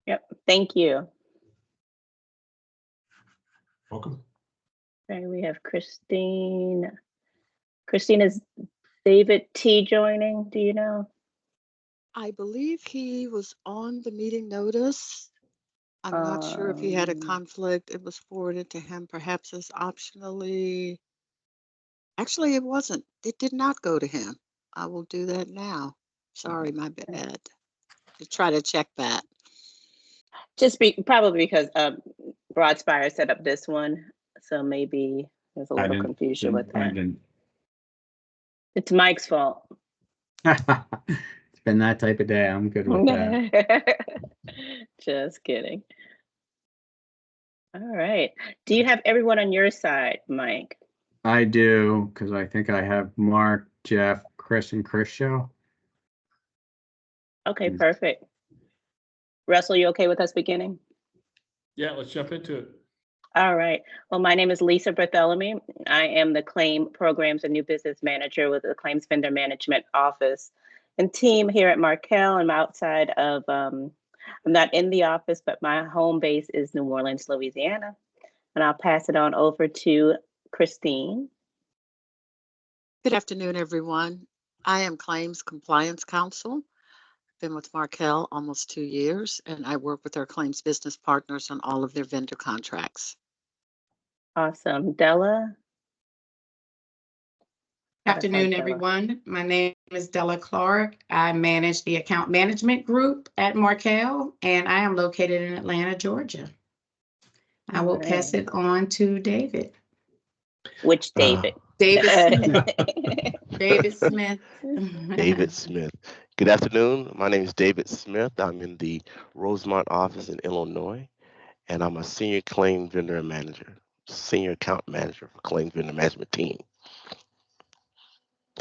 Yep, thank you. Welcome. Okay, we have Christine. Christine, is David T joining? Do you know? I believe he was on the meeting notice. I'm not sure if he had a conflict. It was forwarded to him perhaps as optionally. Actually, it wasn't. It did not go to him. I will do that now. Sorry, my bad. Try to check that. Probably because Broadspire set up this one, so maybe there's a little confusion with that. It's Mike's fault. It's been that type of day. I'm good with that. Just kidding. All right. Do you have everyone on your side, Mike? I do, because I think I have Mark, Jeff, Chris, and Chris show. Okay, perfect. Russell, you okay with us beginning? Yeah, let's jump into it. All right. Well, my name is Lisa Bartholomew. I am the Claim Programs and New Business Manager with the Claims Vendor Management Office and team here at Markel. I'm outside of, I'm not in the office, but my home base is New Orleans, Louisiana. And I'll pass it on over to Christine. Good afternoon, everyone. I am Claims Compliance Counsel. Been with Markel almost 2 years, and I work with our claims business partners on all of their vendor contracts. Awesome. Della? Afternoon, everyone. My name is Della Clark. I manage the account management group at Markel, and I am located in Atlanta, Georgia. I will pass it on to David. Which David? David Smith. David Smith. David Smith. Good afternoon. My name is David Smith. I'm in the Rosemont office in Illinois, and I'm a senior claim vendor manager, senior account manager for claim vendor management team.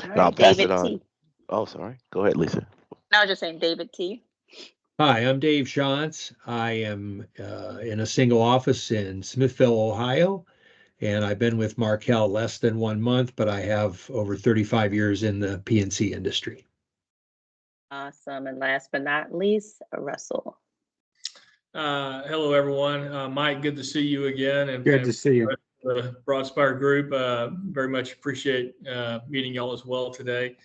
All And I'll right, pass David it on. T. Oh, sorry. Go ahead, Lisa. No, I was just saying David T. Hi, I'm Dave Shantz. I am in a single office in Smithville, Ohio, and I've been with Markel less than 1 month, but I have over 35 years in the P&C industry. Awesome. And last but not least, Russell. Hello, everyone. Mike, good to see you again. And Good to see you. The Broadspire Group, very much appreciate meeting y'all as well today.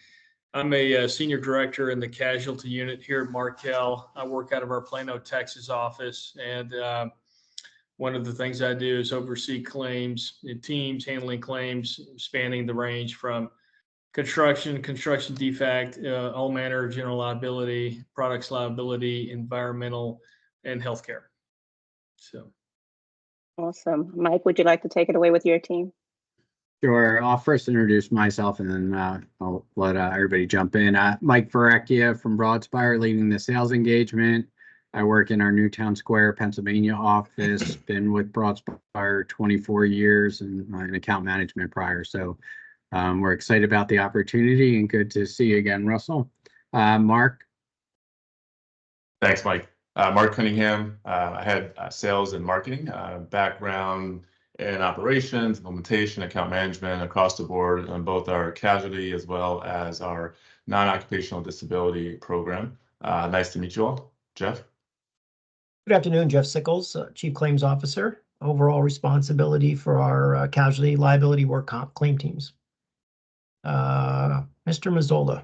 I'm a senior director in the casualty unit here at Markel. I work out of our Plano, Texas office, and one of the things I do is oversee claims and teams handling claims spanning the range from construction defect, all manner of general liability, products liability, environmental, and healthcare. So. Awesome. Mike, would you like to take it away with your team? Sure. I'll first introduce myself and then I'll let everybody jump in. Mike Verrecchia from Broadspire, leading the sales engagement. I work in our Newtown Square, Pennsylvania office. Been with Broadspire 24 years and in account management prior. So we're excited about the opportunity and good to see you again, Russell. Mark. Thanks, Mike. Mark Cunningham. I had sales and marketing background in operations, implementation, account management across the board on both our casualty as well as our non-occupational disability program. Nice to meet you all. Jeff? Good afternoon, Jeff Sickles, Chief Claims Officer, overall responsibility for our casualty liability work comp claim teams. Mr. Mazzola.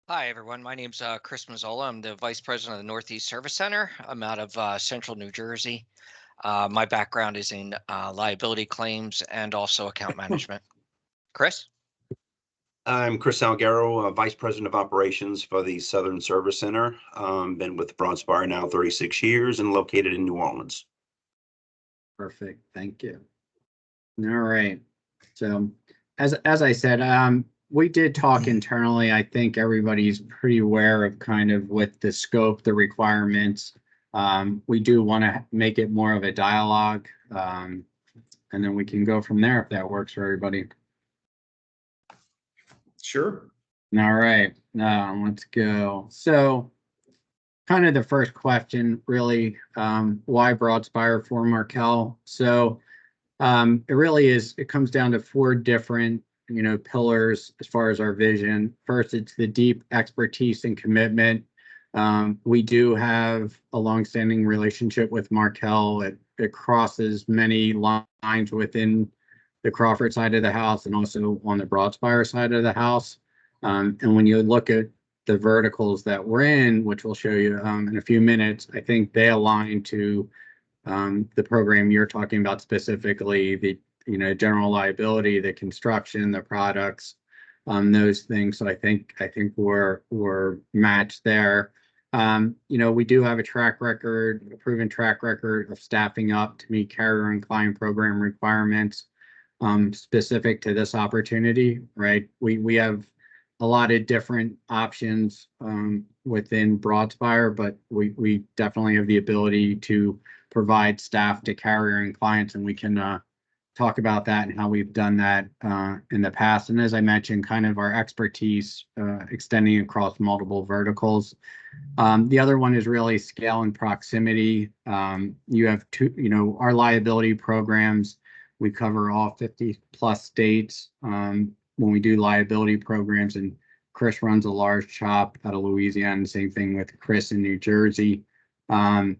Hi, everyone. My name's Chris Mazzola. I'm the Vice President of the Northeast Service Center. I'm out of Central New Jersey. My background is in liability claims and also account management. Chris? I'm Chris Salguero, Vice President of Operations for the Southern Service Center. Been with Broadspire now 36 years and located in New Orleans. Perfect. Thank you. All right. So as I said, we did talk internally. I think everybody's pretty aware of kind of with the scope, the requirements. We do want to make it more of a dialogue, and then we can go from there if that works for everybody. Sure. All right, let's go. So kind of the first question, really, why Broadspire for Markel? So it really is, it comes down to 4 different pillars as far as our vision. First, it's the deep expertise and commitment We do have a longstanding relationship with Markel. It crosses many lines within the Crawford side of the house and also on the Broadspire side of the house. And when you look at the verticals that we're in, which we'll show you in a few minutes, I think they align to the program you're talking about specifically, the general liability, the construction, the products, those things. So I think we're matched there. We do have a proven track record of staffing up to meet carrier and client program requirements specific to this opportunity, right? We have a lot of different options within Broadspire, but we definitely have the ability to provide staff to carrier and clients, and we can talk about that and how we've done that in the past. And as I mentioned, kind of our expertise extending across multiple verticals. The other one is really scale and proximity. You have our liability programs. We cover all 50 plus states when we do liability programs, and Chris runs a large shop out of Louisiana. Same thing with Chris in New Jersey. A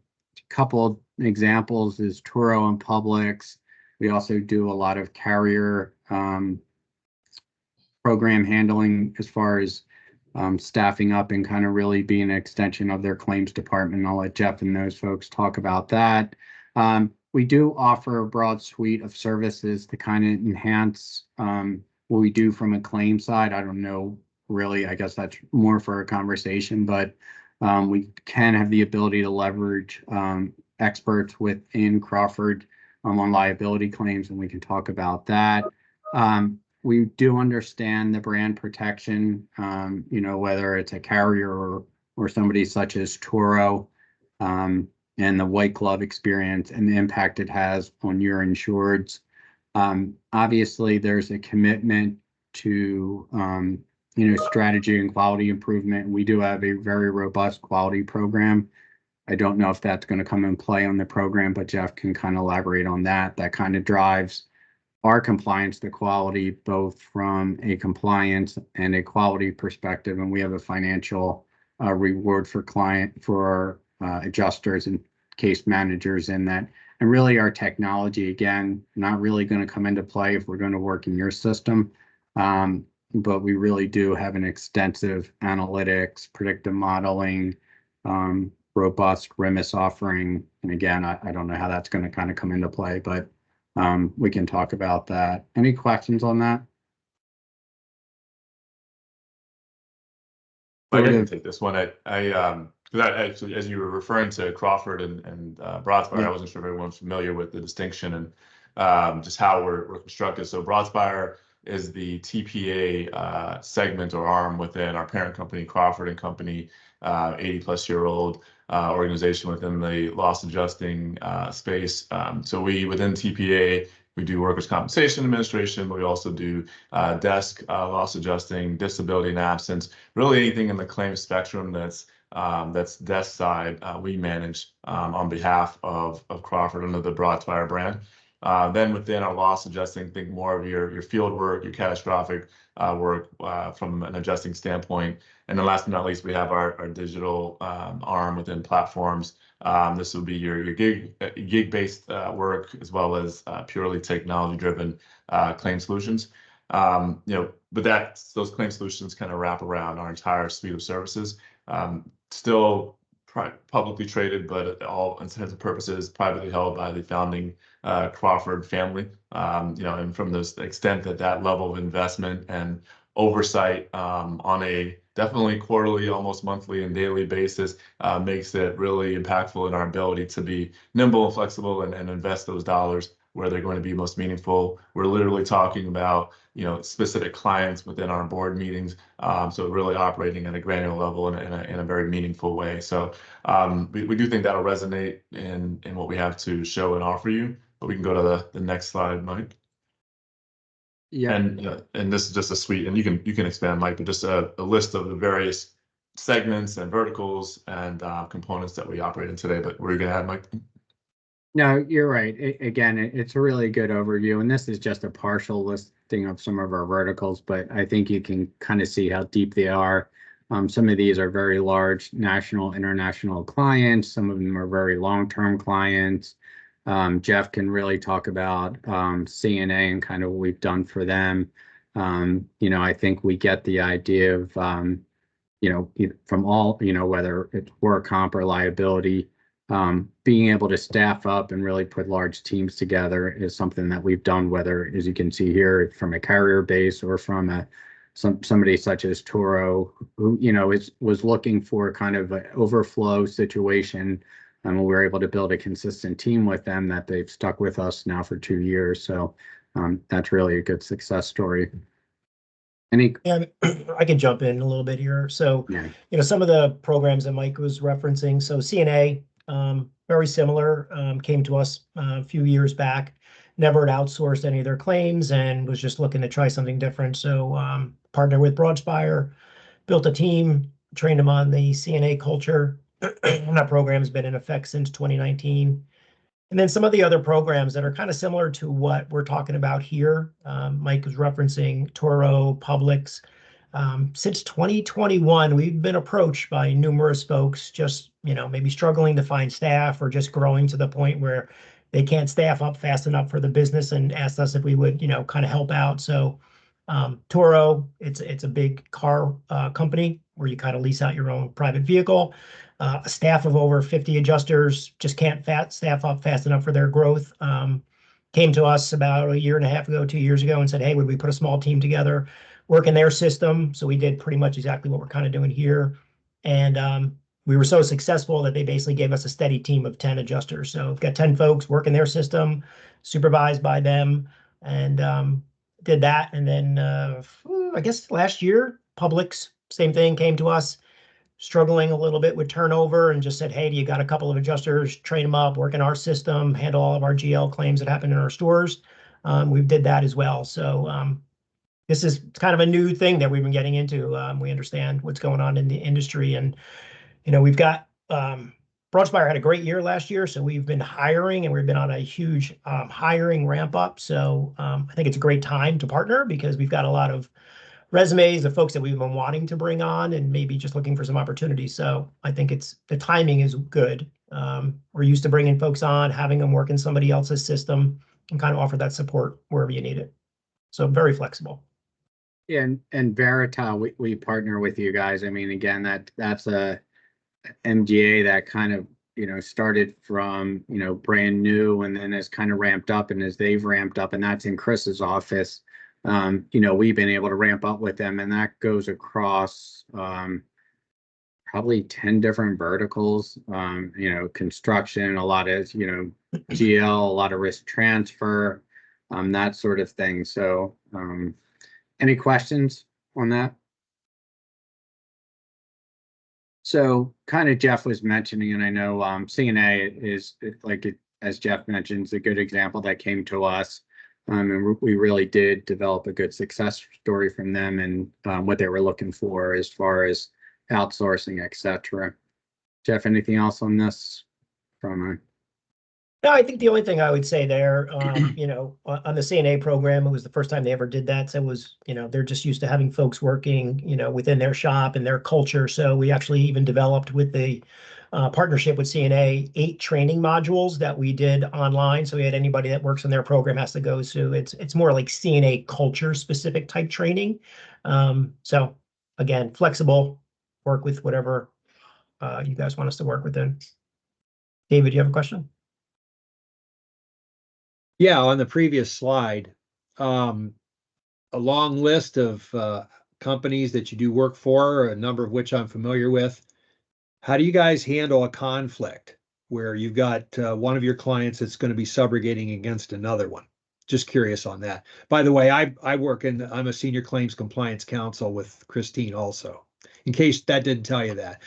couple of examples is Turo and Publix. We also do a lot of carrier program handling as far as staffing up and kind of really being an extension of their claims department. I'll let Jeff and those folks talk about that. We do offer a broad suite of services to kind of enhance what we do from a claim side. I don't know, really, I guess that's more for a conversation, but we can have the ability to leverage experts within Crawford on liability claims, and we can talk about that. We do understand the brand protection, whether it's a carrier or somebody such as Turo, and the white glove experience and the impact it has on your insureds. Obviously, there's a commitment to strategy and quality improvement. We do have a very robust quality program. I don't know if that's going to come in play on the program, but Jeff can kind of elaborate on that. That kind of drives our compliance to quality, both from a compliance and a quality perspective. And we have a financial reward for our adjusters and case managers in that. And really our technology, again, not really going to come into play if we're going to work in your system. But we really do have an extensive analytics, predictive modeling, robust REMIS offering. And again, I don't know how that's going to kind of come into play, but we can talk about that. Any questions on that? I can take this one. Because I actually, as you were referring to Crawford and Broadspire, I wasn't sure if everyone's familiar with the distinction and just how we're constructed. So Broadspire is the TPA segment or arm within our parent company, Crawford and Company, 80-plus-year-old organization within the loss adjusting space. So within TPA, we do workers' compensation administration, but we also do desk loss adjusting, disability and absence, really anything in the claim spectrum that's desk side, we manage on behalf of Crawford under the Broadspire brand. Then within our loss adjusting, think more of your field work, your catastrophic work from an adjusting standpoint. And then last but not least, we have our digital arm within platforms. This will be your gig-based work as well as purely technology-driven claim solutions. But those claim solutions kind of wrap around our entire suite of services. Still publicly traded, but all intents and purposes privately held by the founding Crawford family. And from the extent that level of investment and oversight on a definitely quarterly, almost monthly and daily basis makes it really impactful in our ability to be nimble and flexible and invest those dollars where they're going to be most meaningful. We're literally talking about specific clients within our board meetings, so really operating at a granular level in a very meaningful way. So we do think that'll resonate in what we have to show and offer you. But we can go to the next slide, Mike. Yeah. And this is just a suite, and you can expand, Mike, but just a list of the various segments and verticals and components that we operate in today. But what are you going to add, Mike? No, you're right. Again, it's a really good overview, and this is just a partial listing of some of our verticals, but I think you can kind of see how deep they are. Some of these are very large national, international clients. Some of them are very long-term clients. Jeff can really talk about CNA and kind of what we've done for them. I think we get the idea of, from all, whether it's work comp or liability, being able to staff up and really put large teams together is something that we've done, whether, as you can see here, from a carrier base or from somebody such as Toro, who, was looking for kind of an overflow situation. And we were able to build a consistent team with them that they've stuck with us now for 2 years. So that's really a good success story. Yeah, I can jump in a little bit here. So, Yeah. Some of the programs that Mike was referencing. So CNA, very similar, came to us a few years back, never had outsourced any of their claims and was just looking to try something different. So partnered with Broadspire, built a team, trained them on the CNA culture. And that program has been in effect since 2019. And then some of the other programs that are kind of similar to what we're talking about here. Mike was referencing Toro, Publix. Since 2021, we've been approached by numerous folks just, maybe struggling to find staff or just growing to the point where they can't staff up fast enough for the business and asked us if we would, kind of help out. So Toro, it's a big car company where you kind of lease out your own private vehicle. A staff of over 50 adjusters just can't staff up fast enough for their growth. Came to us about a year and a half ago, 2 years ago, and said, hey, would we put a small team together, work in their system? So we did pretty much exactly what we're kind of doing here. And we were so successful that they basically gave us a steady team of 10 adjusters. So we've got 10 folks working their system, supervised by them, and did that. And then I guess last year, Publix, same thing, came to us, struggling a little bit with turnover, and just said, hey, do you got a couple of adjusters, train them up, work in our system, handle all of our GL claims that happen in our stores. We did that as well. So this is kind of a new thing that we've been getting into. We understand what's going on in the industry, and we've got Broadspire had a great year last year, so we've been hiring, and we've been on a huge hiring ramp up. So I think it's a great time to partner because we've got a lot of resumes of folks that we've been wanting to bring on and maybe just looking for some opportunities. So I think the timing is good. We're used to bringing folks on, having them work in somebody else's system, and kind of offer that support wherever you need it. So very flexible. Yeah, and Verita, we partner with you guys. I mean, again, that's a MGA that kind of started from brand new and then has kind of ramped up, and as they've ramped up, and that's in Chris's office. We've been able to ramp up with them, and that goes across probably 10 different verticals. Construction, a lot of GL, a lot of risk transfer, that sort of thing. So any questions on that? So kind of Jeff was mentioning, and I know CNA is, as Jeff mentioned, is a good example that came to us. And we really did develop a good success story from them and what they were looking for as far as outsourcing, etc. Jeff, anything else on this from No, I think the only thing I would say there, on the CNA program, it was the first time they ever did that. So it was, they're just used to having folks working, within their shop and their culture. So we actually even developed with the partnership with CNA 8 training modules that we did online. So we had anybody that works in their program has to go. So it's more like CNA culture specific type training. So again, flexible, work with whatever you guys want us to work within. David, you have a question? Yeah, on the previous slide, a long list of companies that you do work for, a number of which I'm familiar with. How do you guys handle a conflict where you've got one of your clients that's going to be subrogating against another one? Just curious on that. By the way, I'm a senior claims compliance counsel with Christine also, in case that didn't tell you that.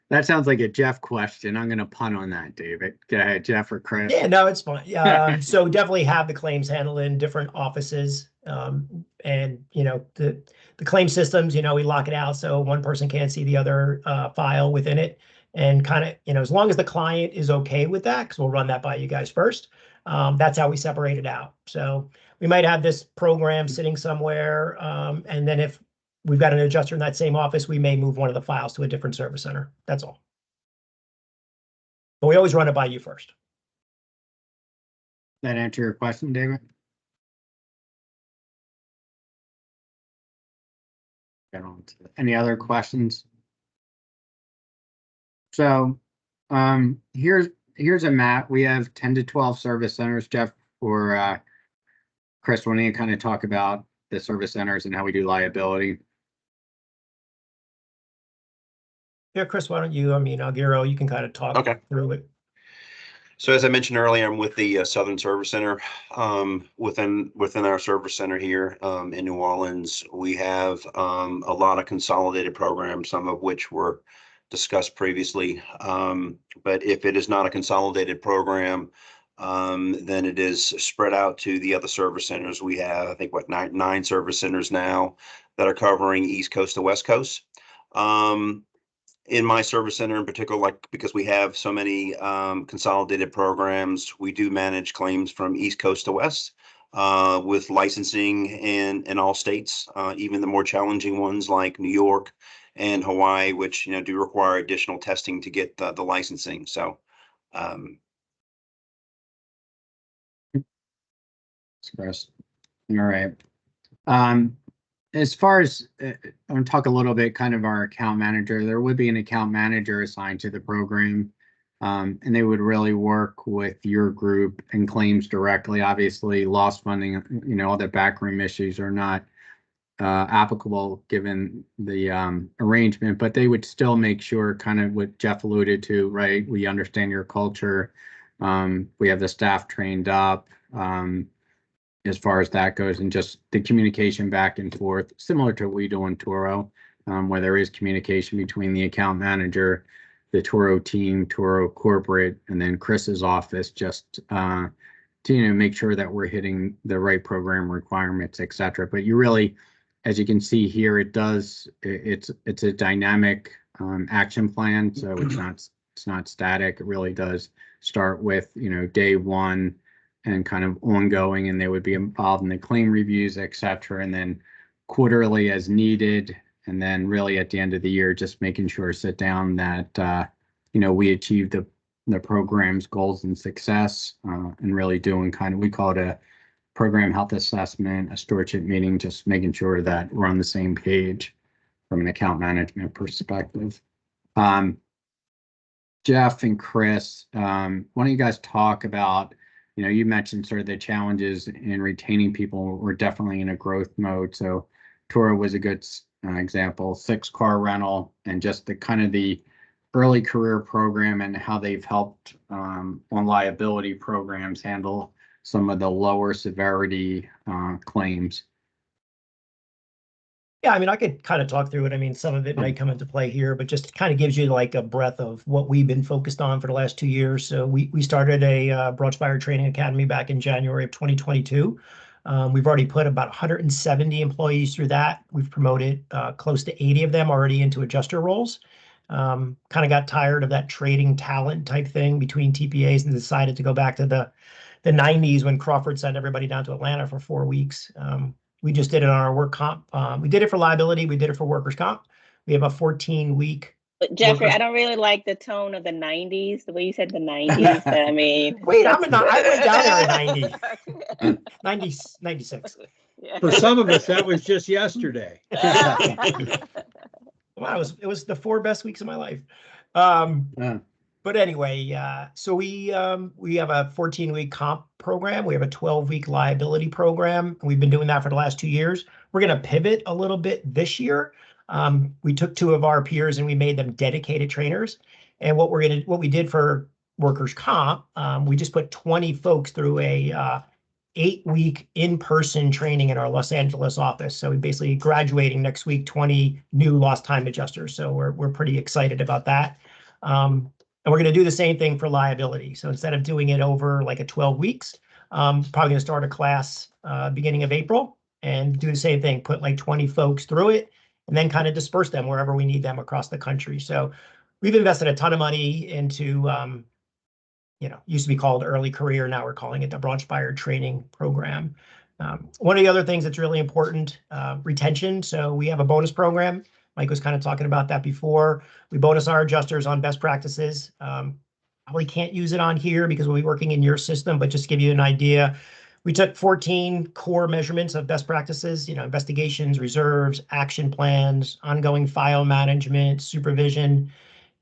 That sounds like a Jeff question. I'm going to punt on that, David. Go ahead, Jeff or Chris. Yeah, no, it's fine. So definitely have the claims handled in different offices. And, the claim systems, we lock it out so one person can't see the other file within it. And kind of, as long as the client is okay with that, because we'll run that by you guys first, that's how we separate it out. So we might have this program sitting somewhere. And then if we've got an adjuster in that same office, we may move one of the files to a different service center. That's all. But we always run it by you first. That answer your question, David? Any other questions? So here's a map. We have 10 to 12 service centers. Jeff or Chris, want to kind of talk about the service centers and how we do liability? Yeah, Chris, why don't you, Giro, you can kind of talk through it. So as I mentioned earlier, I'm with the Southern Service Center. Within our service center here in New Orleans, we have a lot of consolidated programs, some of which were discussed previously. But if it is not a consolidated program, then it is spread out to the other service centers. We have, I think, nine service centers now that are covering East Coast to West Coast. In my service center in particular, because we have so many consolidated programs, we do manage claims from East Coast to West with licensing in all states, even the more challenging ones like New York and Hawaii, which do require additional testing to get the licensing. So Chris. All right. As far as I'm going to talk a little bit kind of our account manager, there would be an account manager assigned to the program, and they would really work with your group and claims directly. Obviously, loss funding, all the backroom issues are not applicable given the arrangement, but they would still make sure, kind of what Jeff alluded to, right? We understand your culture. We have the staff trained up. As far as that goes, and just the communication back and forth, similar to what we do in Toro, where there is communication between the account manager, the Toro team, Toro corporate, and then Chris's office, just to make sure that we're hitting the right program requirements, et cetera. But you really, as you can see here, it's a dynamic action plan, so it's not static. It really does start with day one and kind of ongoing, and they would be involved in the claim reviews, et cetera, and then quarterly as needed, and then really at the end of the year, just making sure, sit down, that we achieve the program's goals and success, and really doing we call it a program health assessment, a stewardship meeting, just making sure that we're on the same page from an account management perspective. Jeff and Chris, why don't you guys talk about, you mentioned sort of the challenges in retaining people. We're definitely in a growth mode. So Toro was a good example, 6-car rental, and just the early career program and how they've helped on liability programs handle some of the lower severity claims. Yeah, I could kind of talk through it. Some of it might come into play here, but just kind of gives you like a breadth of what we've been focused on for the last 2 years. So we started a Broadspire Training Academy back in January of 2022. We've already put about 170 employees through that. We've promoted close to 80 of them already into adjuster roles. Kind of got tired of that trading talent type thing between TPAs and decided to go back to the 90s when Crawford sent everybody down to Atlanta for 4 weeks. We just did it on our work comp. We did it for liability. We did it for workers' comp. We have a 14-week. But Jeffrey, I don't really like the tone of the 90s, the way you said the 90s. Wait, I went down there in 96. Yeah. For some of us, that was just yesterday. Well, it was the 4 best weeks of my life. But anyway, so we have a 14-week comp program. We have a 12-week liability program. We've been doing that for the last 2 years. We're going to pivot a little bit this year. We took 2 of our peers and we made them dedicated trainers. And what we did for workers' comp, we just put 20 folks through a 8-week in-person training in our Los Angeles office. So we basically graduating next week, 20 new lost time adjusters. So we're pretty excited about that. And we're going to do the same thing for liability. So instead of doing it over like a 12 weeks, probably going to start a class beginning of April and do the same thing, put like 20 folks through it, and then kind of disperse them wherever we need them across the country. So we've invested a ton of money into, used to be called early career. Now we're calling it the Broadspire Training Program. One of the other things that's really important, retention. So we have a bonus program. Mike was kind of talking about that before. We bonus our adjusters on best practices. Probably can't use it on here because we'll be working in your system, but just to give you an idea, we took 14 core measurements of best practices, investigations, reserves, action plans, ongoing file management, supervision,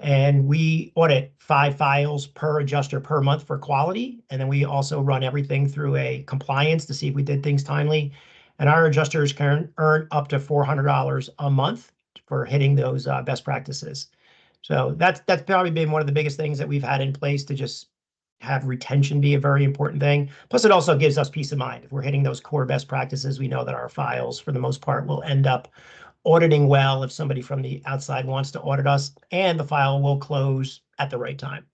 and we audit 5 files per adjuster per month for quality. And then we also run everything through a compliance to see if we did things timely. And our adjusters can earn up to $400 a month for hitting those best practices. So that's probably been one of the biggest things that we've had in place to just have retention be a very important thing. Plus, it also gives us peace of mind. If we're hitting those core best practices, we know that our files, for the most part, will end up auditing well if somebody from the outside wants to audit us, and the file will close at the right time.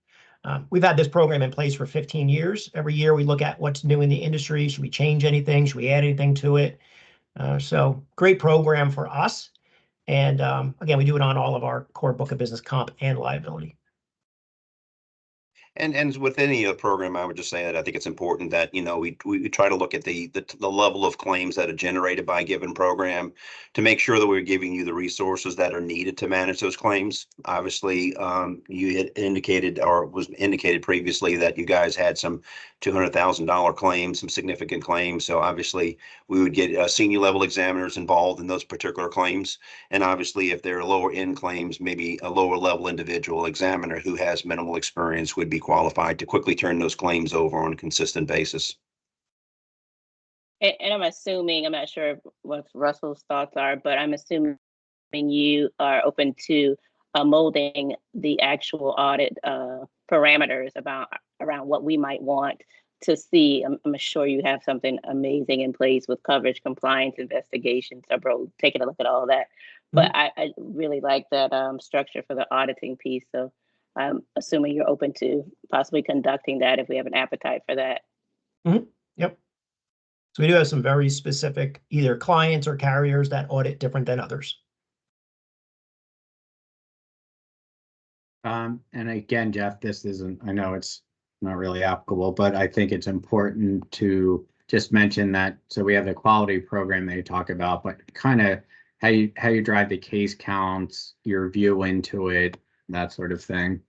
We've had this program in place for 15 years. Every year we look at what's new in the industry. Should we change anything? Should we add anything to it? So great program for us. And again, we do it on all of our core book of business, comp and liability. And with any program, I would just say that I think it's important that, we try to look at the level of claims that are generated by a given program to make sure that we're giving you the resources that are needed to manage those claims. Obviously, you had indicated, or was indicated previously, that you guys had some $200,000 claims, some significant claims. So obviously we would get senior level examiners involved in those particular claims. And obviously if they're lower end claims, maybe a lower level individual examiner who has minimal experience would be qualified to quickly turn those claims over on a consistent basis. And I'm assuming, I'm not sure what Russell's thoughts are, but I'm assuming you are open to molding the actual audit parameters around what we might want to see. I'm sure you have something amazing in place with coverage, compliance, investigations. So, bro, taking a look at all of that. But I really like that structure for the auditing piece. So I'm assuming you're open to possibly conducting that if we have an appetite for that. Yep. So we do have some very specific either clients or carriers that audit different than others. And again, Jeff, this isn't, I know it's not really applicable, but I think it's important to just mention that. So we have the quality program that you talk about, but kind of how you drive the case counts, your view into it, that sort of thing.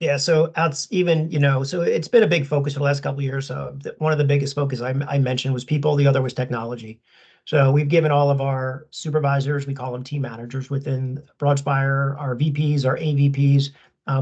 Yeah, so even, so it's been a big focus for the last couple of years. So one of the biggest focus I mentioned was people, the other was technology. So we've given all of our supervisors, we call them team managers within Broadspire, our VPs, our AVPs,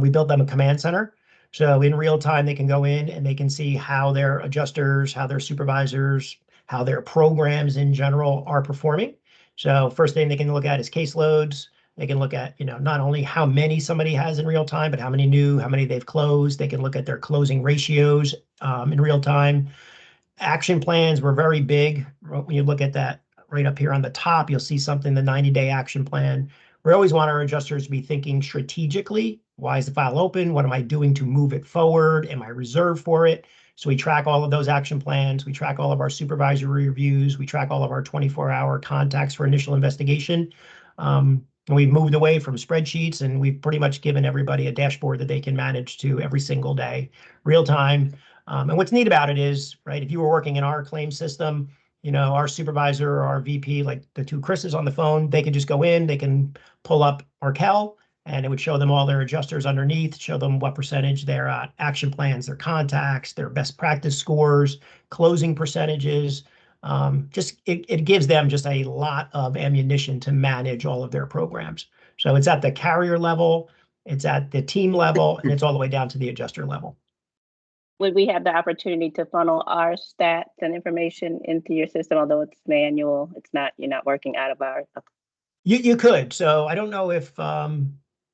we built them a command center. So in real time, they can go in and they can see how their adjusters, how their supervisors, how their programs in general are performing. So first thing they can look at is caseloads. They can look at, not only how many somebody has in real time, but how many they've closed. They can look at their closing ratios in real time. Action plans were very big. When you look at that right up here on the top, you'll see something, the 90-day action plan. We always want our adjusters to be thinking strategically. Why is the file open? What am I doing to move it forward? Am I reserved for it? So we track all of those action plans. We track all of our supervisory reviews. We track all of our 24-hour contacts for initial investigation. We've moved away from spreadsheets, and we've pretty much given everybody a dashboard that they can manage to every single day, real time. And what's neat about it is, right, if you were working in our claim system, our supervisor or our VP, like the two Chris's on the phone, they could just go in, they can pull up Markel, and it would show them all their adjusters underneath, show them what percentage their action plans, their contacts, their best practice scores, closing percentages. It gives them just a lot of ammunition to manage all of their programs. So it's at the carrier level, it's at the team level, and it's all the way down to the adjuster level. Would we have the opportunity to funnel our stats and information into your system, although it's manual? You're not working out of our. You could. So I don't know if,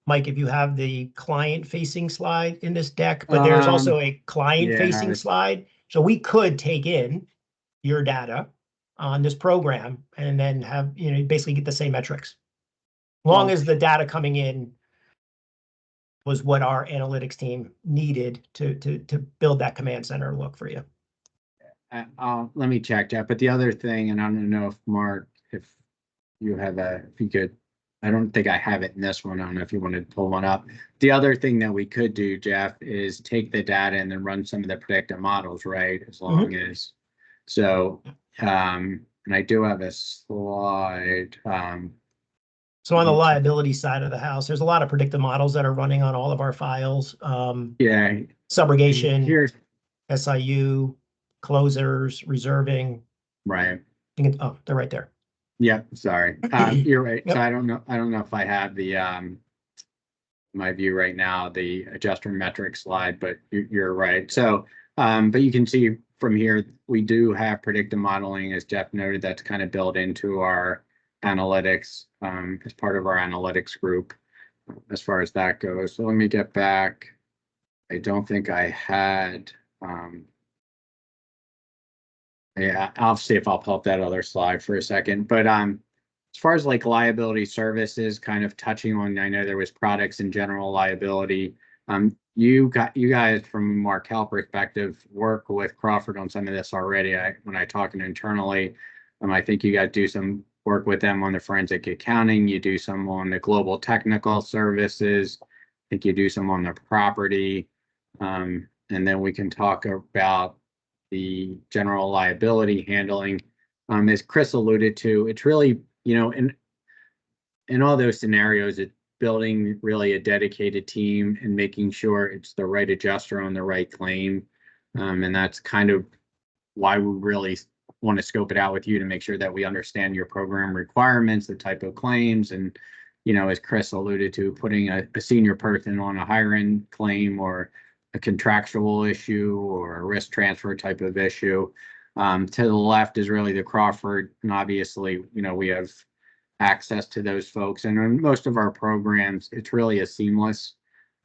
Mike, if you have the client-facing slide in this deck, but there's also a client-facing slide. So we could take in your data on this program and then have, basically get the same metrics. Long as the data coming in was what our analytics team needed to build that command center look for you. Let me check that. But the other thing, and I don't know if Mark, if you could, I don't think I have it in this one. I don't know if you want to pull one up. The other thing that we could do, Jeff, is take the data and then run some of the predictive models, right? As long as, So, and I do have a slide. So on the liability side of the house, there's a lot of predictive models that are running on all of our files. Yeah, Subrogation, here's SIU, closers, reserving. right. Oh, they're right there. Yeah, sorry. You're right. Yep. So I don't know if I have the my view right now, the adjuster metric slide, but you're right. So but you can see from here, we do have predictive modeling, as Jeff noted, that's kind of built into our analytics as part of our analytics group as far as that goes. So let me get back. I don't think I had yeah, I'll see if I'll pull up that other slide for a second. But as far as like liability services, kind of touching on, I know there was products and general liability. You guys from Markel perspective work with Crawford on some of this already. When I talking internally, I think you guys do some work with them on the forensic accounting. You do some on the global technical services. I think you do some on the property. And then we can talk about the general liability handling. As Chris alluded to, it's really, in all those scenarios, it's building really a dedicated team and making sure it's the right adjuster on the right claim. And that's kind of why we really want to scope it out with you to make sure that we understand your program requirements, the type of claims, and, as Chris alluded to, putting a senior person on a higher end claim or a contractual issue or a risk transfer type of issue. To the left is really the Crawford, and obviously, we have access to those folks. And in most of our programs, it's really a seamless,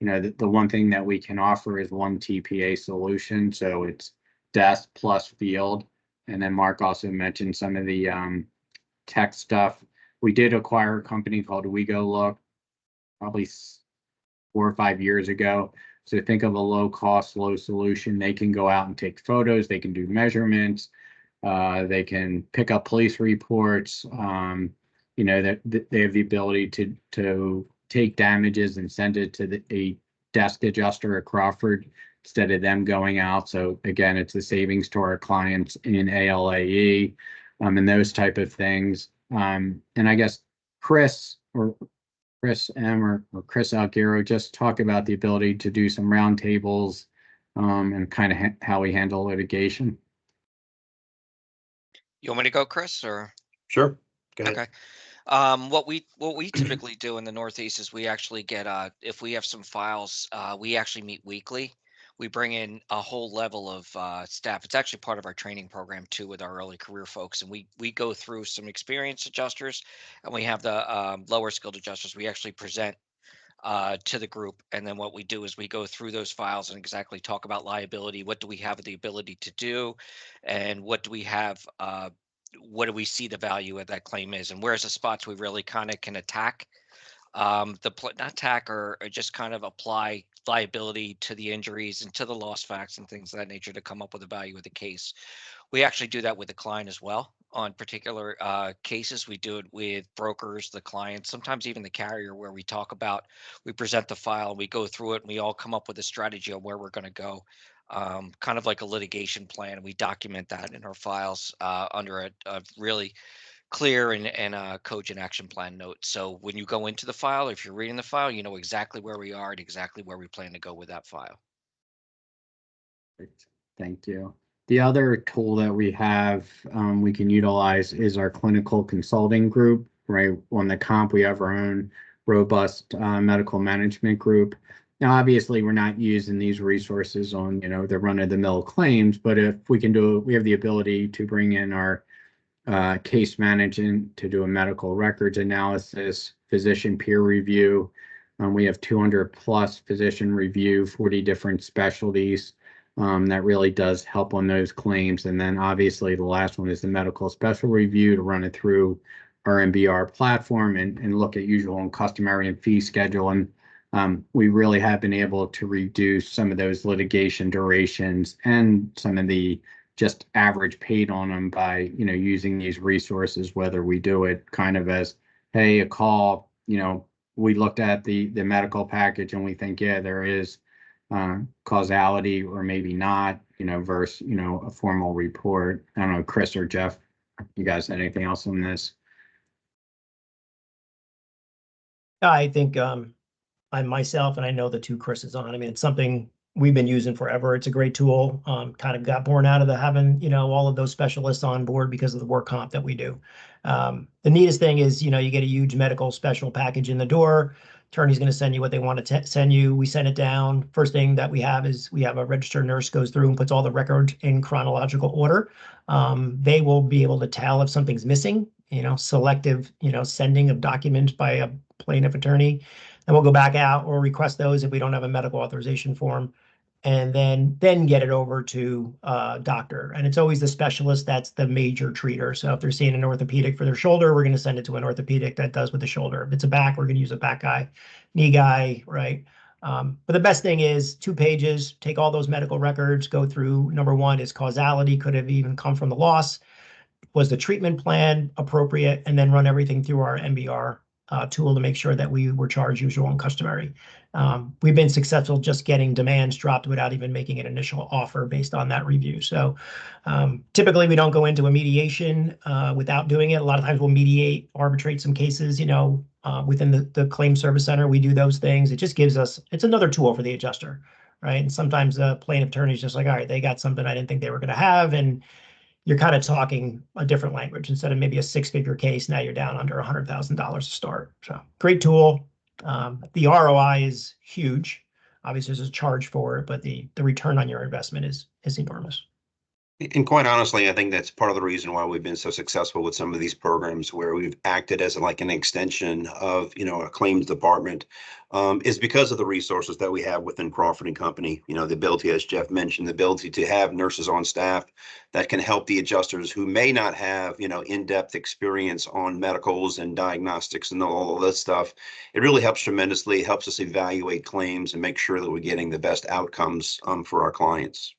the one thing that we can offer is one TPA solution. So it's desk plus field. And then Mark also mentioned some of the tech stuff. We did acquire a company called WeGoLook probably 4 or 5 years ago. So think of a low cost, low solution. They can go out and take photos. They can do measurements. They can pick up police reports. That they have the ability to take damages and send it to a desk adjuster at Crawford instead of them going out. So again, it's a savings to our clients in ALAE and those type of things. And I guess Chris M or Chris Algero just talk about the ability to do some roundtables and kind of how we handle litigation. You want me to go, Chris, or? Sure. Go ahead. Okay. What we typically do in the Northeast is we actually get if we have some files, we actually meet weekly. We bring in a whole level of staff. It's actually part of our training program too with our early career folks, and we go through some experienced adjusters, and we have the lower skilled adjusters. We actually present to the group, and then what we do is we go through those files and exactly talk about liability. What do we have the ability to do, and what do we have? What do we see the value of that claim is, and where's the spots we really kind of can attack not attack or just kind of apply liability to the injuries and to the loss facts and things of that nature to come up with the value of the case. We actually do that with the client as well. On particular cases, we do it with brokers, the clients, sometimes even the carrier, where we present the file, we go through it, and we all come up with a strategy on where we're going to go, kind of like a litigation plan. We document that in our files under a really clear and cogent action plan note. So when you go into the file, if you're reading the file, you know exactly where we are and exactly where we plan to go with that file. Thank you. The other tool that we have we can utilize is our clinical consulting group, right? On the comp, we have our own robust medical management group. Now, obviously, we're not using these resources on, the run-of-the-mill claims, but if we can we have the ability to bring in our case management to do a medical records analysis, physician peer review. We have 200 plus physician review, 40 different specialties. That really does help on those claims. And then obviously the last one is the medical special review to run it through our MBR platform and look at usual and customary and fee schedule. And we really have been able to reduce some of those litigation durations and some of the just average paid on them by, using these resources, whether we do it kind of as, hey, a call, we looked at the medical package and we think, yeah, there is causality or maybe not. versus, a formal report. I don't know, Chris or Jeff, you guys had anything else on this? I think I myself, and I know the two Chris's on, I mean, it's something we've been using forever. It's a great tool. Kind of got born out of the having, all of those specialists on board because of the work comp that we do. The neatest thing is, you get a huge medical special package in the door. Attorney's going to send you what they want to send you. We send it down. First thing that we have is we have a registered nurse goes through and puts all the records in chronological order. They will be able to tell if something's missing, selective, sending of documents by a plaintiff attorney. And we'll go back out or request those if we don't have a medical authorization form, and then get it over to doctor. And it's always the specialist that's the major treater. So if they're seeing an orthopedic for their shoulder, we're going to send it to an orthopedic that does with the shoulder. If it's a back, we're going to use a back guy, knee guy, right? But the best thing is 2 pages, take all those medical records, go through. Number one is causality, could have even come from the loss. Was the treatment plan appropriate? And then run everything through our MBR tool to make sure that we were charged usual and customary. We've been successful just getting demands dropped without even making an initial offer based on that review. So typically we don't go into a mediation without doing it. A lot of times we'll mediate, arbitrate some cases, within the claim service center. We do those things. It just gives us, it's another tool for the adjuster, right? And sometimes the plaintiff attorney is just like, all right, they got something I didn't think they were going to have. And you're kind of talking a different language. Instead of maybe a 6-figure case, now you're down under $100,000 to start. So great tool. The ROI is huge. Obviously, there's a charge for it, but the return on your investment is enormous. And quite honestly, I think that's part of the reason why we've been so successful with some of these programs where we've acted as like an extension of, a claims department, is because of the resources that we have within Crawford and Company. The ability, as Jeff mentioned, the ability to have nurses on staff that can help the adjusters who may not have, in-depth experience on medicals and diagnostics and all of this stuff. It really helps tremendously, helps us evaluate claims and make sure that we're getting the best outcomes for our clients.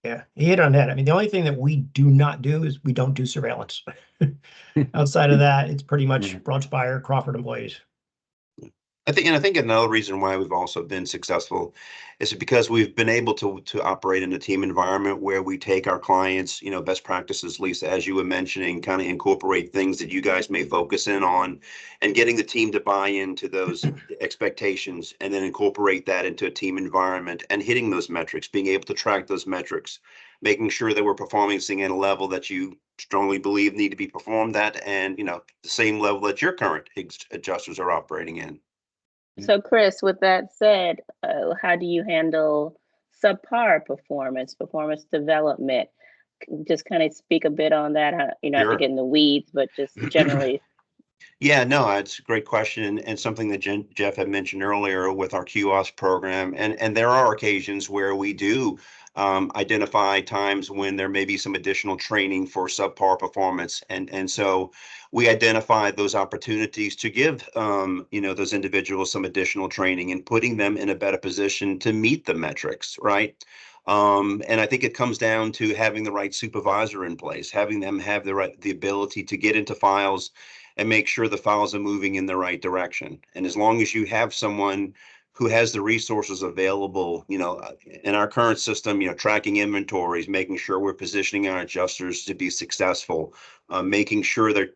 Yeah, you hit on that. I mean, the only thing that we do not do is we don't do surveillance. Outside of that, it's pretty much Broadspire, Crawford employees. I think another reason why we've also been successful is because we've been able to operate in a team environment where we take our clients, best practices, Lisa, as you were mentioning, kind of incorporate things that you guys may focus in on, and getting the team to buy into those expectations, and then incorporate that into a team environment and hitting those metrics, being able to track those metrics, making sure that we're performing at a level that you strongly believe need to be performed at, and the same level that your current adjusters are operating in. So Chris, with that said, how do you handle subpar performance development? Just kind of speak a bit on that, not to get in the weeds, but just generally. Yeah, no, it's a great question, and something that Jeff had mentioned earlier with our QOS program. And there are occasions where we do identify times when there may be some additional training for subpar performance. And so we identify those opportunities to give, those individuals some additional training and putting them in a better position to meet the metrics, right? And I think it comes down to having the right supervisor in place, having them have the ability to get into files and make sure the files are moving in the right direction. And as long as you have someone who has the resources available, in our current system, tracking inventories, making sure we're positioning our adjusters to be successful, making sure they're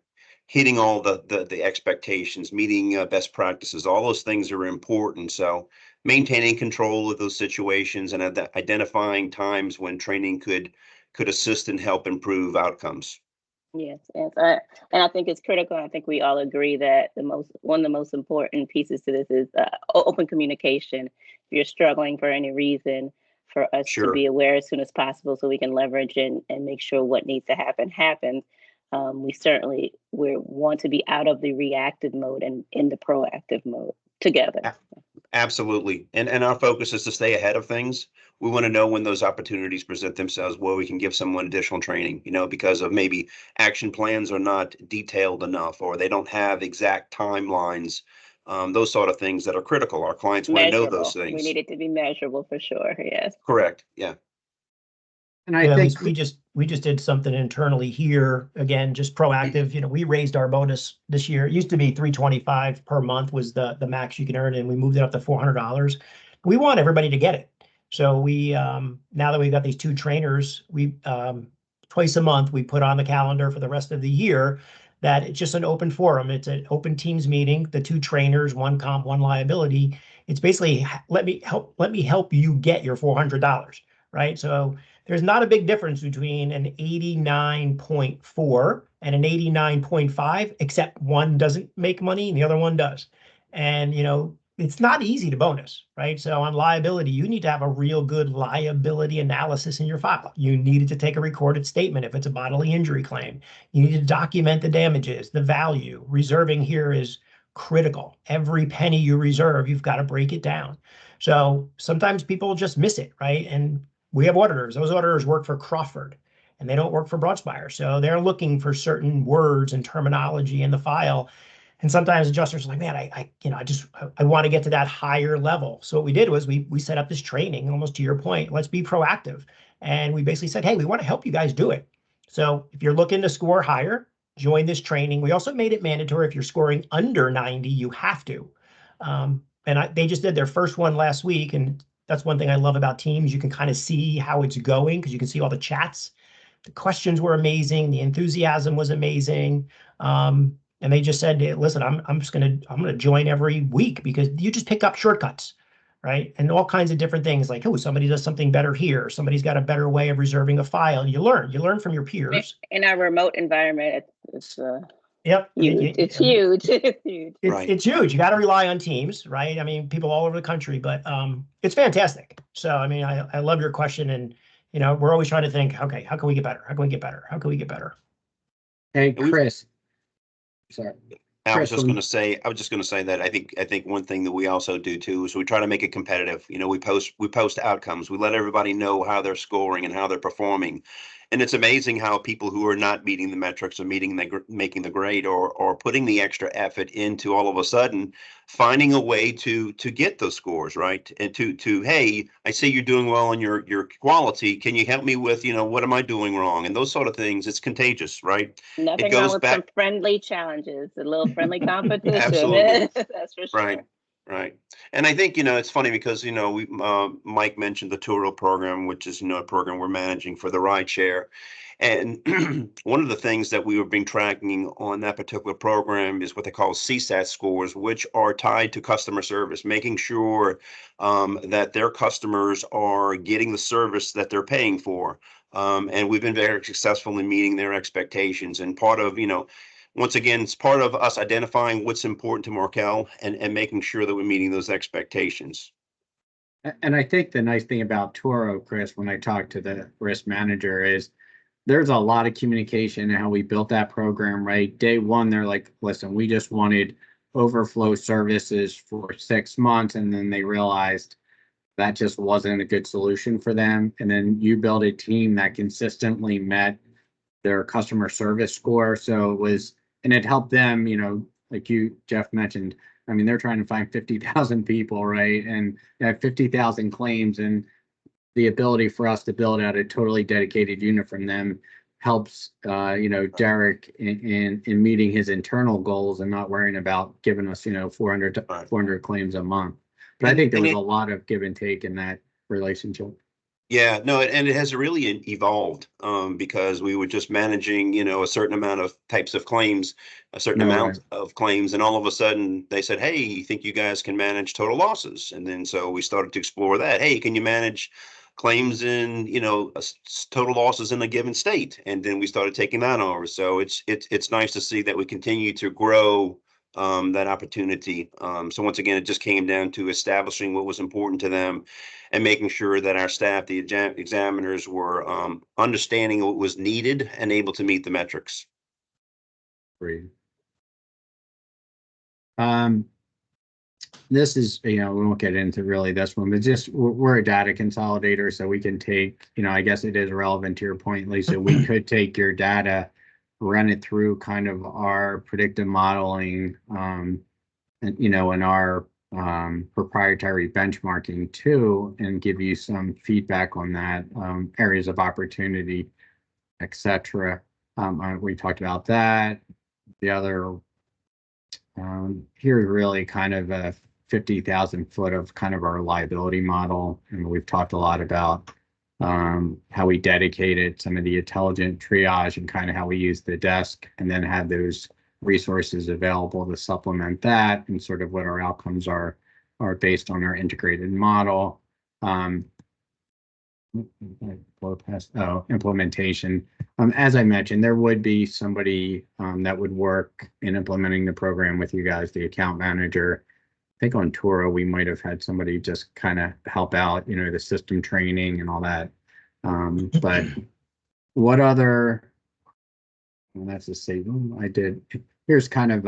hitting all the expectations, meeting best practices, all those things are important. So maintaining control of those situations and identifying times when training could assist and help improve outcomes. Yes, and I think it's critical. I think we all agree that one of the most important pieces to this is open communication. If you're struggling for any reason, for us to be aware as soon as possible, so we can leverage and make sure what needs to happen happens. We want to be out of the reactive mode and in the proactive mode together. Absolutely. And our focus is to stay ahead of things. We want to know when those opportunities present themselves where we can give someone additional training, because of maybe action plans are not detailed enough, or they don't have exact timelines, those sort of things that are critical. Our clients want to know those things. We need it to be measurable for sure. Yes. Correct. Yeah. And I think we just did something internally here, again, just proactive. We raised our bonus this year. It used to be $325 per month was the max you can earn, and we moved it up to $400. We want everybody to get it. So we, now that we've got these 2 trainers, we, twice a month, we put on the calendar for the rest of the year that it's just an open forum. It's an open Teams meeting, the 2 trainers, 1 comp, 1 liability. It's basically, let me help you get your $400, right? So there's not a big difference between an 89.4 and an 89.5, except one doesn't make money and the other one does. And, it's not easy to bonus, right? So on liability, you need to have a real good liability analysis in your file. You needed to take a recorded statement if it's a bodily injury claim. You need to document the damages, the value. Reserving here is critical. Every penny you reserve, you've got to break it down. So sometimes people just miss it, right? And we have auditors. Those auditors work for Crawford and they don't work for Broadspire. So they're looking for certain words and terminology in the file. And sometimes adjusters are like, man, I want to get to that higher level. So what we did was we set up this training, almost to your point, let's be proactive. And we basically said, hey, we want to help you guys do it. So if you're looking to score higher, join this training. We also made it mandatory if you're scoring under 90, you have to. They just did their first one last week. And that's one thing I love about Teams. You can kind of see how it's going because you can see all the chats. The questions were amazing. The enthusiasm was amazing. And they just said, hey, listen, I'm gonna join every week because you just pick up shortcuts, right? And all kinds of different things like, oh, somebody does something better here. Somebody's got a better way of reserving a file. You learn from your peers. In our remote environment, it's yep, huge. It's huge. It's huge. It's huge. You got to rely on Teams, right? I mean, people all over the country, but it's fantastic. So, I mean, I love your question, and we're always trying to think, okay, how can we get better? How can we get better? How can we get better? Hey, Chris. Sorry. I was just going to say that I think one thing that we also do too is we try to make it competitive. We post outcomes. We let everybody know how they're scoring and how they're performing. And it's amazing how people who are not meeting the metrics or making the grade or putting the extra effort into all of a sudden finding a way to get those scores, right? And to hey, I see you're doing well in your quality. Can you help me with, what am I doing wrong? And those sort of things. It's contagious, right? Nothing wrong with some friendly challenges, a little friendly competition. Absolutely. That's for sure. Right. And I think, it's funny because, we Mike mentioned the Turo program, which is, a program we're managing for the rideshare. And one of the things that we have been tracking on that particular program is what they call CSAT scores, which are tied to customer service, making sure that their customers are getting the service that they're paying for. And we've been very successful in meeting their expectations. And part of, once again, it's part of us identifying what's important to Markel and making sure that we're meeting those expectations. And I think the nice thing about Turo, Chris, when I talk to the risk manager is there's a lot of communication and how we built that program, right? Day one, they're like, listen, we just wanted overflow services for 6 months. And then they realized that just wasn't a good solution for them. And then you build a team that consistently met their customer service score. So it helped them, like you, Jeff, mentioned. I mean, they're trying to find 50,000 people, right? And they have 50,000 claims, and the ability for us to build out a totally dedicated unit from them helps, Derek in meeting his internal goals and not worrying about giving us, 400 claims a month. But I think there was a lot of give and take in that relationship. Yeah, no, and it has really evolved because we were just managing, a certain amount of types of claims, a certain amount of claims, and all of a sudden they said, "Hey, you think you guys can manage total losses?" And then so we started to explore that. Hey, can you manage claims in, total losses in a given state? And then we started taking that over. So it's nice to see that we continue to grow that opportunity. So once again, it just came down to establishing what was important to them and making sure that our staff, the examiners, were understanding what was needed and able to meet the metrics. Great. This is, we won't get into really this one, but just we're a data consolidator, so we can take, I guess it is relevant to your point, Lisa. We could take your data, run it through kind of our predictive modeling, and in our proprietary benchmarking too, and give you some feedback on that, areas of opportunity, etc. We talked about that. The other here's really kind of a 50,000 foot of kind of our liability model. And we've talked a lot about how we dedicated some of the intelligent triage and kind of how we use the desk and then have those resources available to supplement that, and sort of what our outcomes are based on our integrated model. Implementation. As I mentioned, there would be somebody that would work in implementing the program with you guys, the account manager. I think on Turo, we might have had somebody just kind of help out, you know, the system training and all that. But what other, well, that's a safe, I did, here's kind of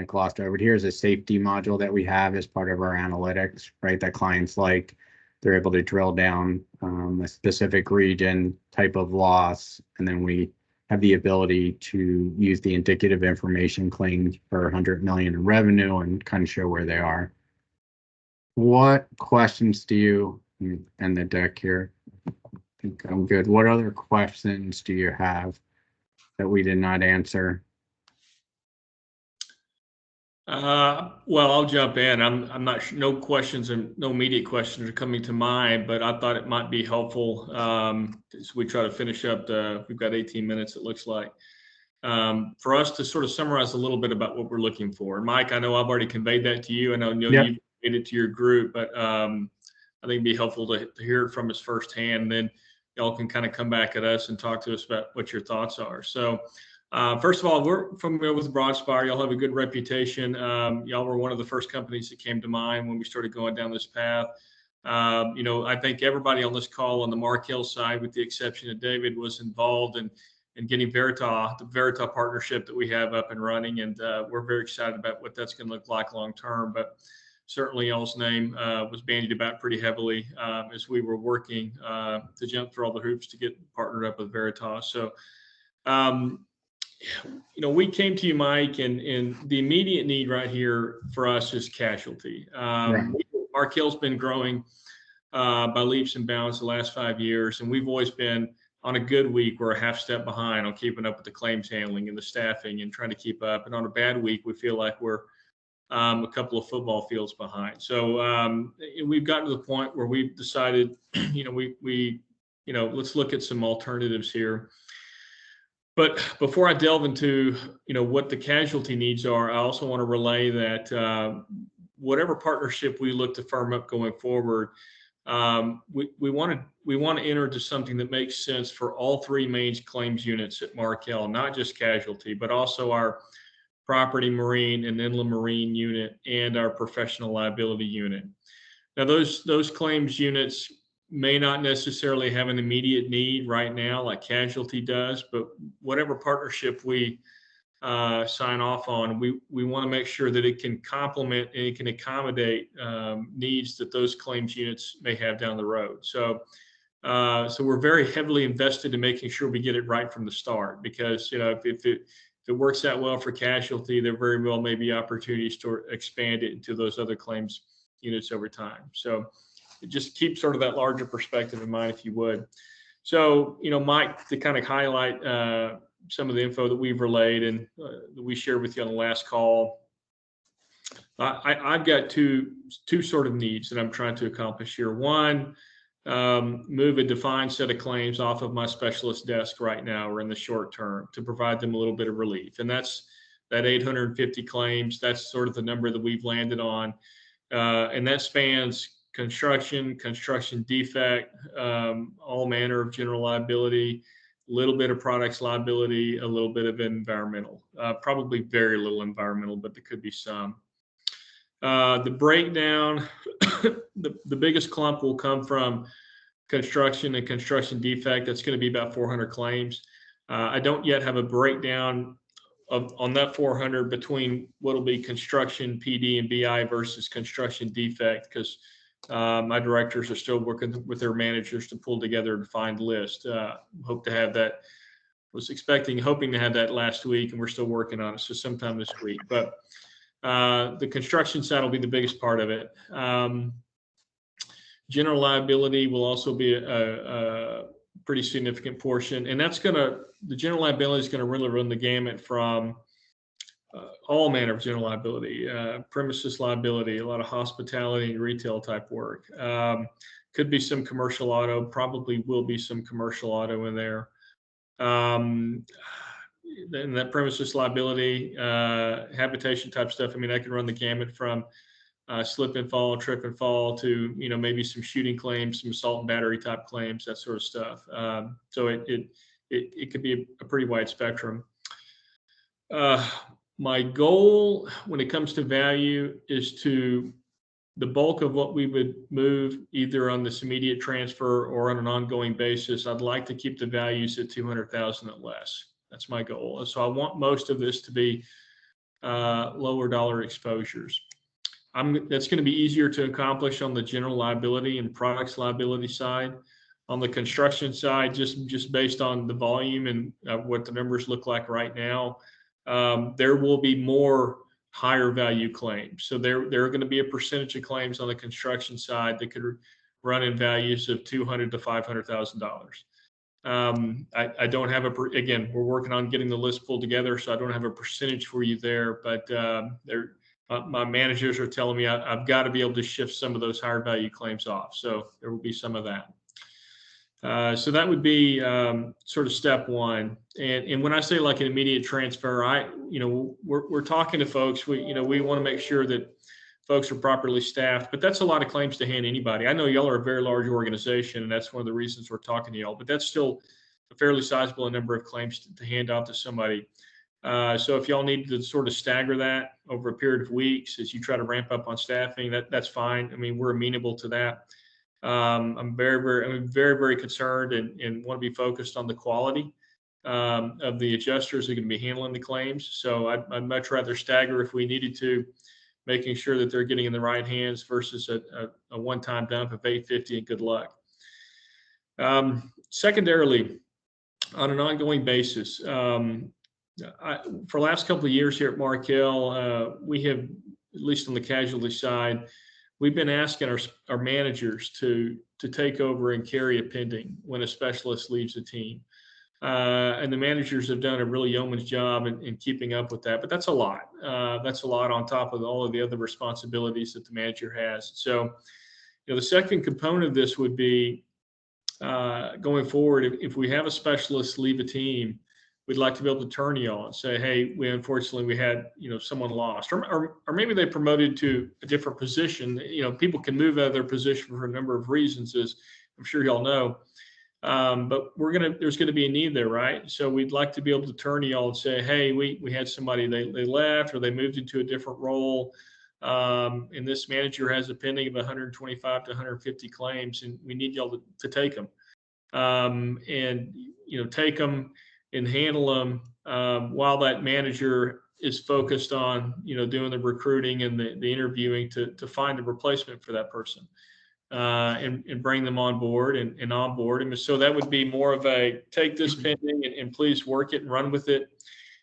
glossed over. Here's a safety module that we have as part of our analytics, right? That clients like, they're able to drill down a specific region, type of loss, and then we have the ability to use the indicative information claimed for 100 million in revenue and kind of show where they are. What questions do you, and the deck here, I think I'm good. What other questions do you have that we did not answer? Well, I'll jump in. I'm not sure, no questions and no immediate questions are coming to mind, but I thought it might be helpful as we try to finish up we've got 18 minutes, it looks like, for us to sort of summarize a little bit about what we're looking for. Mike, I know I've already conveyed that to you, and I know you've made it to your group, but I think it'd be helpful to hear it from us firsthand, and then y'all can kind of come back at us and talk to us about what your thoughts are. So first of all, we're familiar with Broadspire. Y'all have a good reputation. Y'all were one of the first companies that came to mind when we started going down this path. You know, I think everybody on this call on the Markel side, with the exception of David, was involved in getting the Verita partnership that we have up and running. And we're very excited about what that's going to look like long term. But certainly y'all's name was bandied about pretty heavily as we were working to jump through all the hoops to get partnered up with Verita. So, you know, we came to you, Mike, and the immediate need right here for us is casualty. Markel's been growing by leaps and bounds the last 5 years, and we've always been, on a good week, we're a half step behind on keeping up with the claims handling and the staffing and trying to keep up. And on a bad week, we feel like we're a couple of football fields behind. So we've gotten to the point where we've decided, you know, let's look at some alternatives here. But before I delve into, you know, what the casualty needs are, I also want to relay that whatever partnership we look to firm up going forward, we want to enter into something that makes sense for all three main claims units at Markel, not just casualty, but also our property, marine, and inland marine unit, and our professional liability unit. Now, those claims units may not necessarily have an immediate need right now like casualty does, but whatever partnership we sign off on, we want to make sure that it can complement and it can accommodate needs that those claims units may have down the road. So we're very heavily invested in making sure we get it right from the start, because, you know, if it works out well for casualty, there very well may be opportunities to expand it into those other claims units over time. So just keep sort of that larger perspective in mind, if you would. So, you know, Mike, to kind of highlight some of the info that we've relayed and that we shared with you on the last call, I've got two sort of needs that I'm trying to accomplish here. One, move a defined set of claims off of my specialist desk right now or in the short term to provide them a little bit of relief. And that's that 850 claims. That's sort of the number that we've landed on. And that spans construction defect, all manner of general liability, a little bit of products liability, a little bit of environmental, probably very little environmental, but there could be some. The breakdown, the biggest clump will come from construction and construction defect. That's going to be about 400 claims. I don't yet have a breakdown on that 400 between what will be construction, PD, and BI versus construction defect, because my directors are still working with their managers to pull together a defined list. Hope to have that. Hoping to have that last week, and we're still working on it. So sometime this week. But the construction side will be the biggest part of it. General liability will also be a pretty significant portion, and the general liability is going to really run the gamut from all manner of general liability, premises liability, a lot of hospitality and retail type work. Could be some commercial auto, probably will be some commercial auto in there. And that premises liability, habitation type stuff. I mean, I can run the gamut from slip and fall, trip and fall to, maybe some shooting claims, some assault and battery type claims, that sort of stuff. So it could be a pretty wide spectrum. My goal when it comes to value is the bulk of what we would move either on this immediate transfer or on an ongoing basis. I'd like to keep the values at 200,000 and less. That's my goal. So I want most of this to be lower dollar exposures. That's going to be easier to accomplish on the general liability and products liability side. On the construction side, just based on the volume and what the numbers look like right now, there will be more higher value claims. So there are going to be a percentage of claims on the construction side that could run in values of $200,000 to $500,000. I don't have again, we're working on getting the list pulled together, so I don't have a percentage for you there, but my managers are telling me I've got to be able to shift some of those higher value claims off. So there will be some of that. So that would be sort of step one. And when I say like an immediate transfer, we're talking to folks. We want to make sure that folks are properly staffed, but that's a lot of claims to hand anybody. I know y'all are a very large organization, and that's one of the reasons we're talking to y'all, but that's still a fairly sizable number of claims to hand off to somebody. So if y'all need to sort of stagger that over a period of weeks as you try to ramp up on staffing, that's fine. I mean, we're amenable to that. I'm very, very concerned and want to be focused on the quality of the adjusters who are going to be handling the claims. So I'd much rather stagger if we needed to, making sure that they're getting in the right hands versus a one-time dump of $850 and good luck. Secondarily, on an ongoing basis, for the last couple of years here at Markel, we have, at least on the casualty side, we've been asking our managers to take over and carry a pending when a specialist leaves the team. And the managers have done a really yeoman's job in keeping up with that, but that's a lot. That's a lot on top of all of the other responsibilities that the manager has. So, the second component of this would be going forward, if we have a specialist leave a team, we'd like to be able to turn to y'all and say, hey, unfortunately we had, someone lost, or maybe they promoted to a different position. People can move out of their position for a number of reasons, as I'm sure y'all know. But there's going to be a need there, right? So we'd like to be able to turn to y'all and say, hey, we had somebody, they left or they moved into a different role. And this manager has a pending of 125 to 150 claims, and we need y'all to take them. Take them and handle them while that manager is focused on, doing the recruiting and the interviewing to find a replacement for that person, and bring them on board and onboard. And so that would be more of a take this pending and please work it and run with it.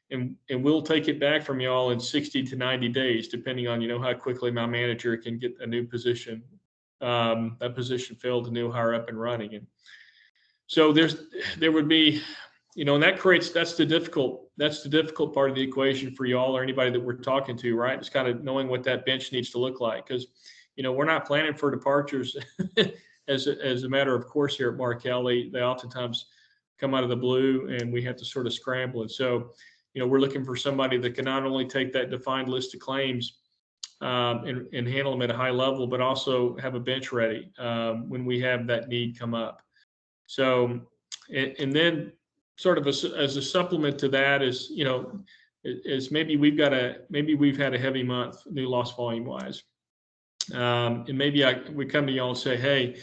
And we'll take it back from y'all in 60 to 90 days, depending on, how quickly my manager can get a new position, that position filled, a new hire up and running. And so there would be, and that's the difficult part of the equation for y'all or anybody that we're talking to, right? It's kind of knowing what that bench needs to look like. Because, we're not planning for departures as a matter of course here at Markel. They oftentimes come out of the blue and we have to sort of scramble. And so, we're looking for somebody that can not only take that defined list of claims and handle them at a high level, but also have a bench ready when we have that need come up. So, and then sort of as a supplement to that is, is maybe we've had a heavy month new loss volume wise. And maybe we come to y'all and say, hey,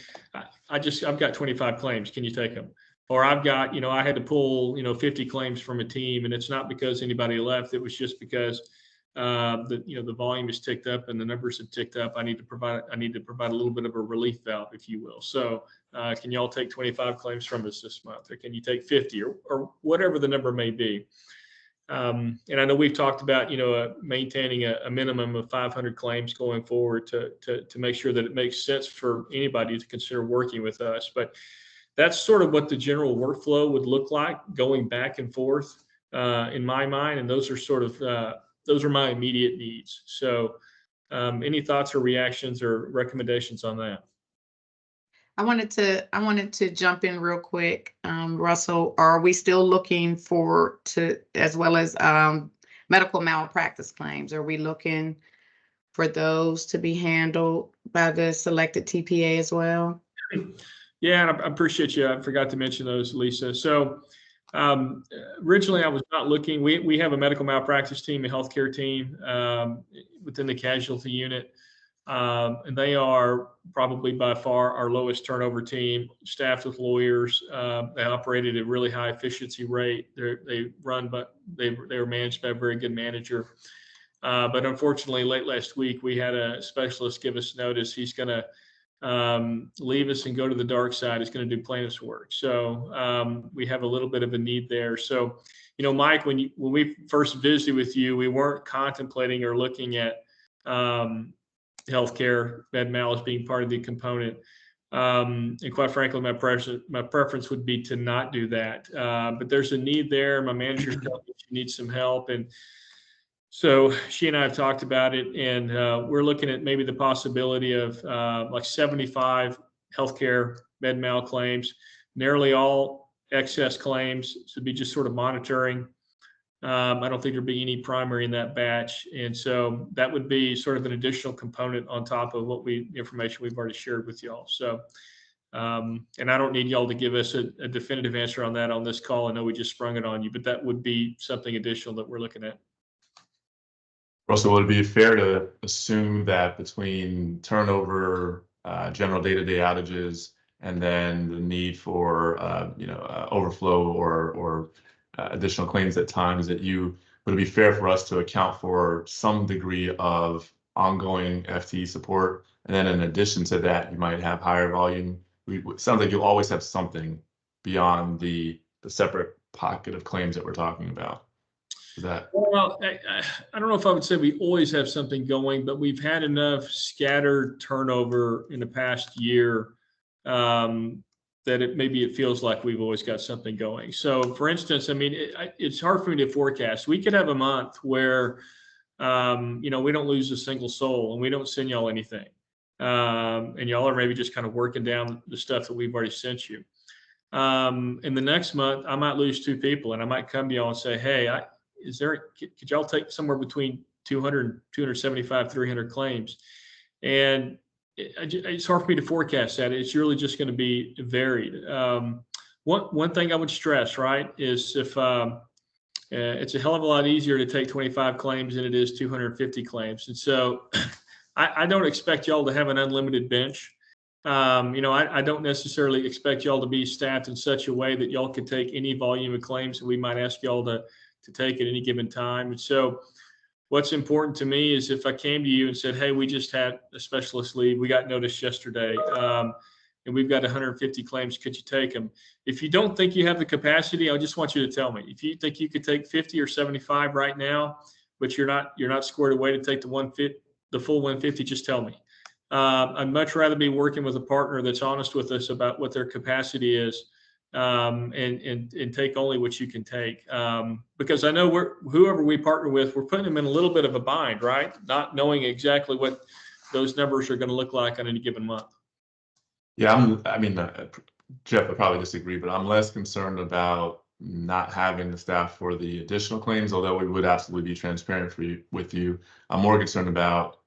I've got 25 claims. Can you take them? Or I've got, I had to pull, 50 claims from a team, and it's not because anybody left. It was just because the volume has ticked up and the numbers have ticked up. I need to provide a little bit of a relief valve, if you will. So can y'all take 25 claims from us this month, or can you take 50 or whatever the number may be? And I know we've talked about, maintaining a minimum of 500 claims going forward to make sure that it makes sense for anybody to consider working with us. But that's sort of what the general workflow would look like going back and forth in my mind. And those are sort of those are my immediate needs. So any thoughts or reactions or recommendations on that? I wanted to jump in real quick. Russell, are we still looking as well as medical malpractice claims? Are we looking for those to be handled by the selected TPA as well? Yeah, and I appreciate you. I forgot to mention those, Lisa. So originally I was not looking. We have a medical malpractice team, a healthcare team within the casualty unit. And they are probably by far our lowest turnover team, staffed with lawyers. They operate at a really high efficiency rate. They were managed by a very good manager. But unfortunately, late last week, we had a specialist give us notice. He's going to leave us and go to the dark side. He's going to do plaintiff's work. So we have a little bit of a need there. So, Mike, when we first visited with you, we weren't contemplating or looking at healthcare, med mal as being part of the component. And quite frankly, my preference would be to not do that. But there's a need there. My manager's telling me she needs some help. And so she and I have talked about it, and we're looking at maybe the possibility of like 75 healthcare med mal claims, nearly all excess claims. So be just sort of monitoring. I don't think there'd be any primary in that batch. And so that would be sort of an additional component on top of information we've already shared with y'all. So, and I don't need y'all to give us a definitive answer on that on this call. I know we just sprung it on you, but that would be something additional that we're looking at. Russell, would it be fair to assume that between turnover, general day-to-day outages, and then the need for overflow or additional claims at times, would it be fair for us to account for some degree of ongoing FTE support, and then in addition to that, you might have higher volume? It sounds like you'll always have something beyond the separate pocket of claims that we're talking about. Well, I don't know if I would say we always have something going, but we've had enough scattered turnover in the past year that maybe it feels like we've always got something going. So, for instance, I mean, it's hard for me to forecast. We could have a month where, we don't lose a single soul and we don't send y'all anything, and y'all are maybe just kind of working down the stuff that we've already sent you. In the next month, I might lose 2 people, and I might come to y'all and say, hey, could y'all take somewhere between 200, 275, 300 claims? And it's hard for me to forecast that. It's really just going to be varied. One thing I would stress, right, is if it's a hell of a lot easier to take 25 claims than it is 250 claims. And so I don't expect y'all to have an unlimited bench. I don't necessarily expect y'all to be staffed in such a way that y'all could take any volume of claims that we might ask y'all to take at any given time. And so what's important to me is if I came to you and said, hey, we just had a specialist leave, we got notice yesterday, and we've got 150 claims, could you take them? If you don't think you have the capacity, I just want you to tell me. If you think you could take 50 or 75 right now, but you're not squared away to take the full 150, just tell me. I'd much rather be working with a partner that's honest with us about what their capacity is, and take only what you can take. Because I know whoever we partner with, we're putting them in a little bit of a bind, right? Not knowing exactly what those numbers are going to look like on any given month. Yeah, Jeff would probably disagree, but I'm less concerned about not having the staff for the additional claims, although we would absolutely be transparent with you. I'm more concerned about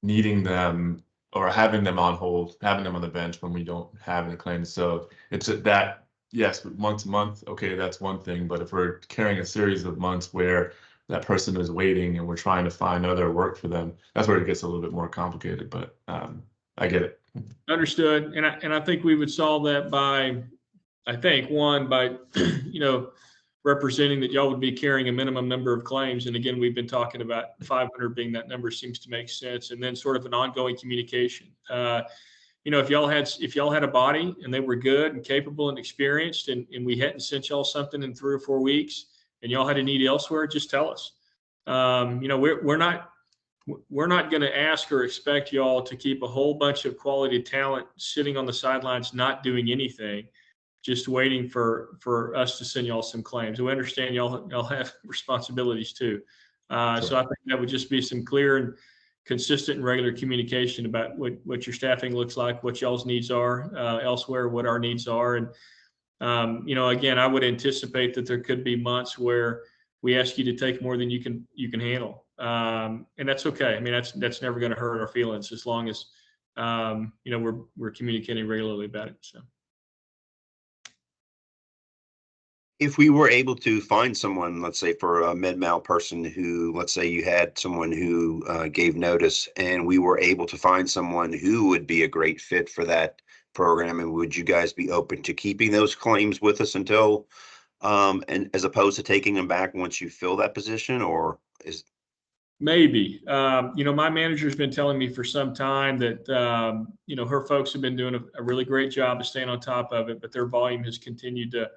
needing them or having them on hold, having them on the bench when we don't have any claims. So it's that, yes, month to month, okay, that's one thing. But if we're carrying a series of months where that person is waiting and we're trying to find other work for them, that's where it gets a little bit more complicated. But I get it. Understood. And I think we would solve that by representing that y'all would be carrying a minimum number of claims. And again, we've been talking about 500 being that number seems to make sense. And then sort of an ongoing communication. If y'all had a body and they were good and capable and experienced, and we hadn't sent y'all something in 3 or 4 weeks and y'all had a need elsewhere, just tell us. We're not going to ask or expect y'all to keep a whole bunch of quality talent sitting on the sidelines, not doing anything, just waiting for us to send y'all some claims. We understand y'all have responsibilities too. So I think that would just be some clear and consistent and regular communication about what your staffing looks like, what y'all's needs are elsewhere, what our needs are. And, again, I would anticipate that there could be months where we ask you to take more than you can handle. And that's okay. I mean, that's never going to hurt our feelings as long as, we're communicating regularly about it. So. If we were able to find someone, let's say for a med-mal person who, let's say you had someone who gave notice and we were able to find someone who would be a great fit for that program, and would you guys be open to keeping those claims with us until, and as opposed to taking them back once you fill that position, or is? Maybe. My manager's been telling me for some time that, her folks have been doing a really great job of staying on top of it, but their volume has continued to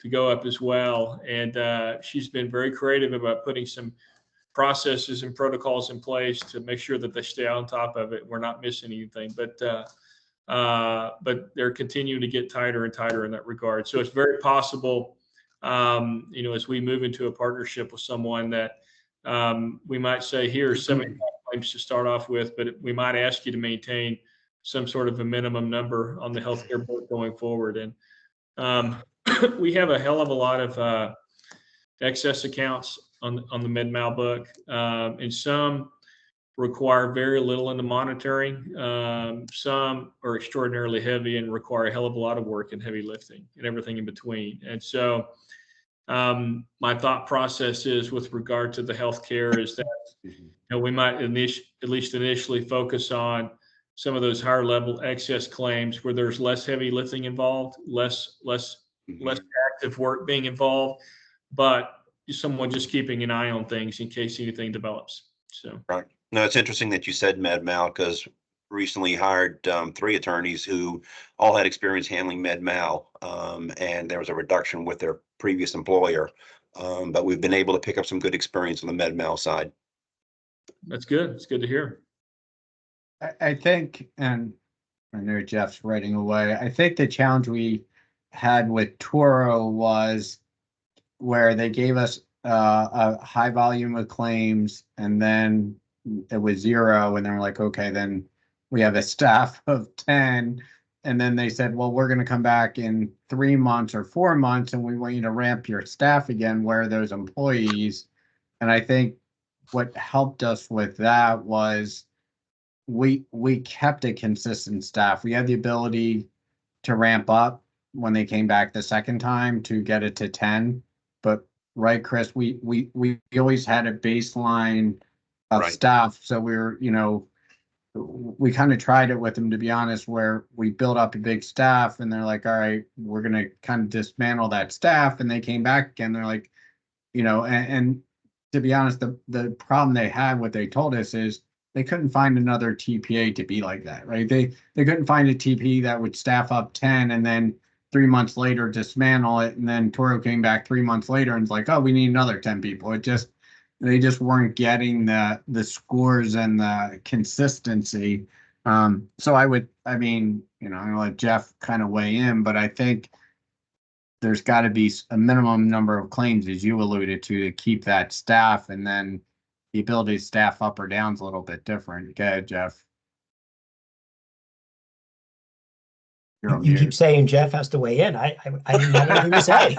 go up as well. And she's been very creative about putting some processes and protocols in place to make sure that they stay on top of it. We're not missing anything, but they're continuing to get tighter and tighter in that regard. So it's very possible, as we move into a partnership with someone that we might say, here's 75 claims to start off with, but we might ask you to maintain some sort of a minimum number on the healthcare board going forward. And we have a hell of a lot of excess accounts on the med-mal book, and some require very little in the monitoring. Some are extraordinarily heavy and require a hell of a lot of work and heavy lifting and everything in between. And so my thought process is, with regard to the healthcare, is that we might at least initially focus on some of those higher level excess claims where there's less heavy lifting involved, less active work being involved, but someone just keeping an eye on things in case anything develops. So, right. No, it's interesting that you said med-mal, because recently hired 3 attorneys who all had experience handling med-mal, and there was a reduction with their previous employer. But we've been able to pick up some good experience on the med-mal side. That's good. It's good to hear. I think, and I know Jeff's writing away, I think the challenge we had with Toro was where they gave us a high volume of claims, and then it was 0, and they're like, okay, then we have a staff of 10, and then they said, well, we're going to come back in 3 months or 4 months, and we want you to ramp your staff again. Where are those employees? And I think what helped us with that was we kept a consistent staff. We had the ability to ramp up when they came back the second time to get it to 10. But right, Chris, we always had a baseline of staff. So we kind of tried it with them, to be honest, where we built up a big staff and they're like, all right, we're going to kind of dismantle that staff. And they came back again. They're like, and to be honest, the problem they had, what they told us, is they couldn't find another TPA to be like that, right? They couldn't find a TP that would staff up 10 and then 3 months later dismantle it. And then Toro came back 3 months later and it's like, oh, we need another 10 people. They just weren't getting the scores and the consistency. So I'll let Jeff kind of weigh in, but I think there's got to be a minimum number of claims, as you alluded to keep that staff, and then the ability to staff up or down is a little bit different. Go ahead, Jeff. You keep saying Jeff has to weigh in. I didn't have anything to say.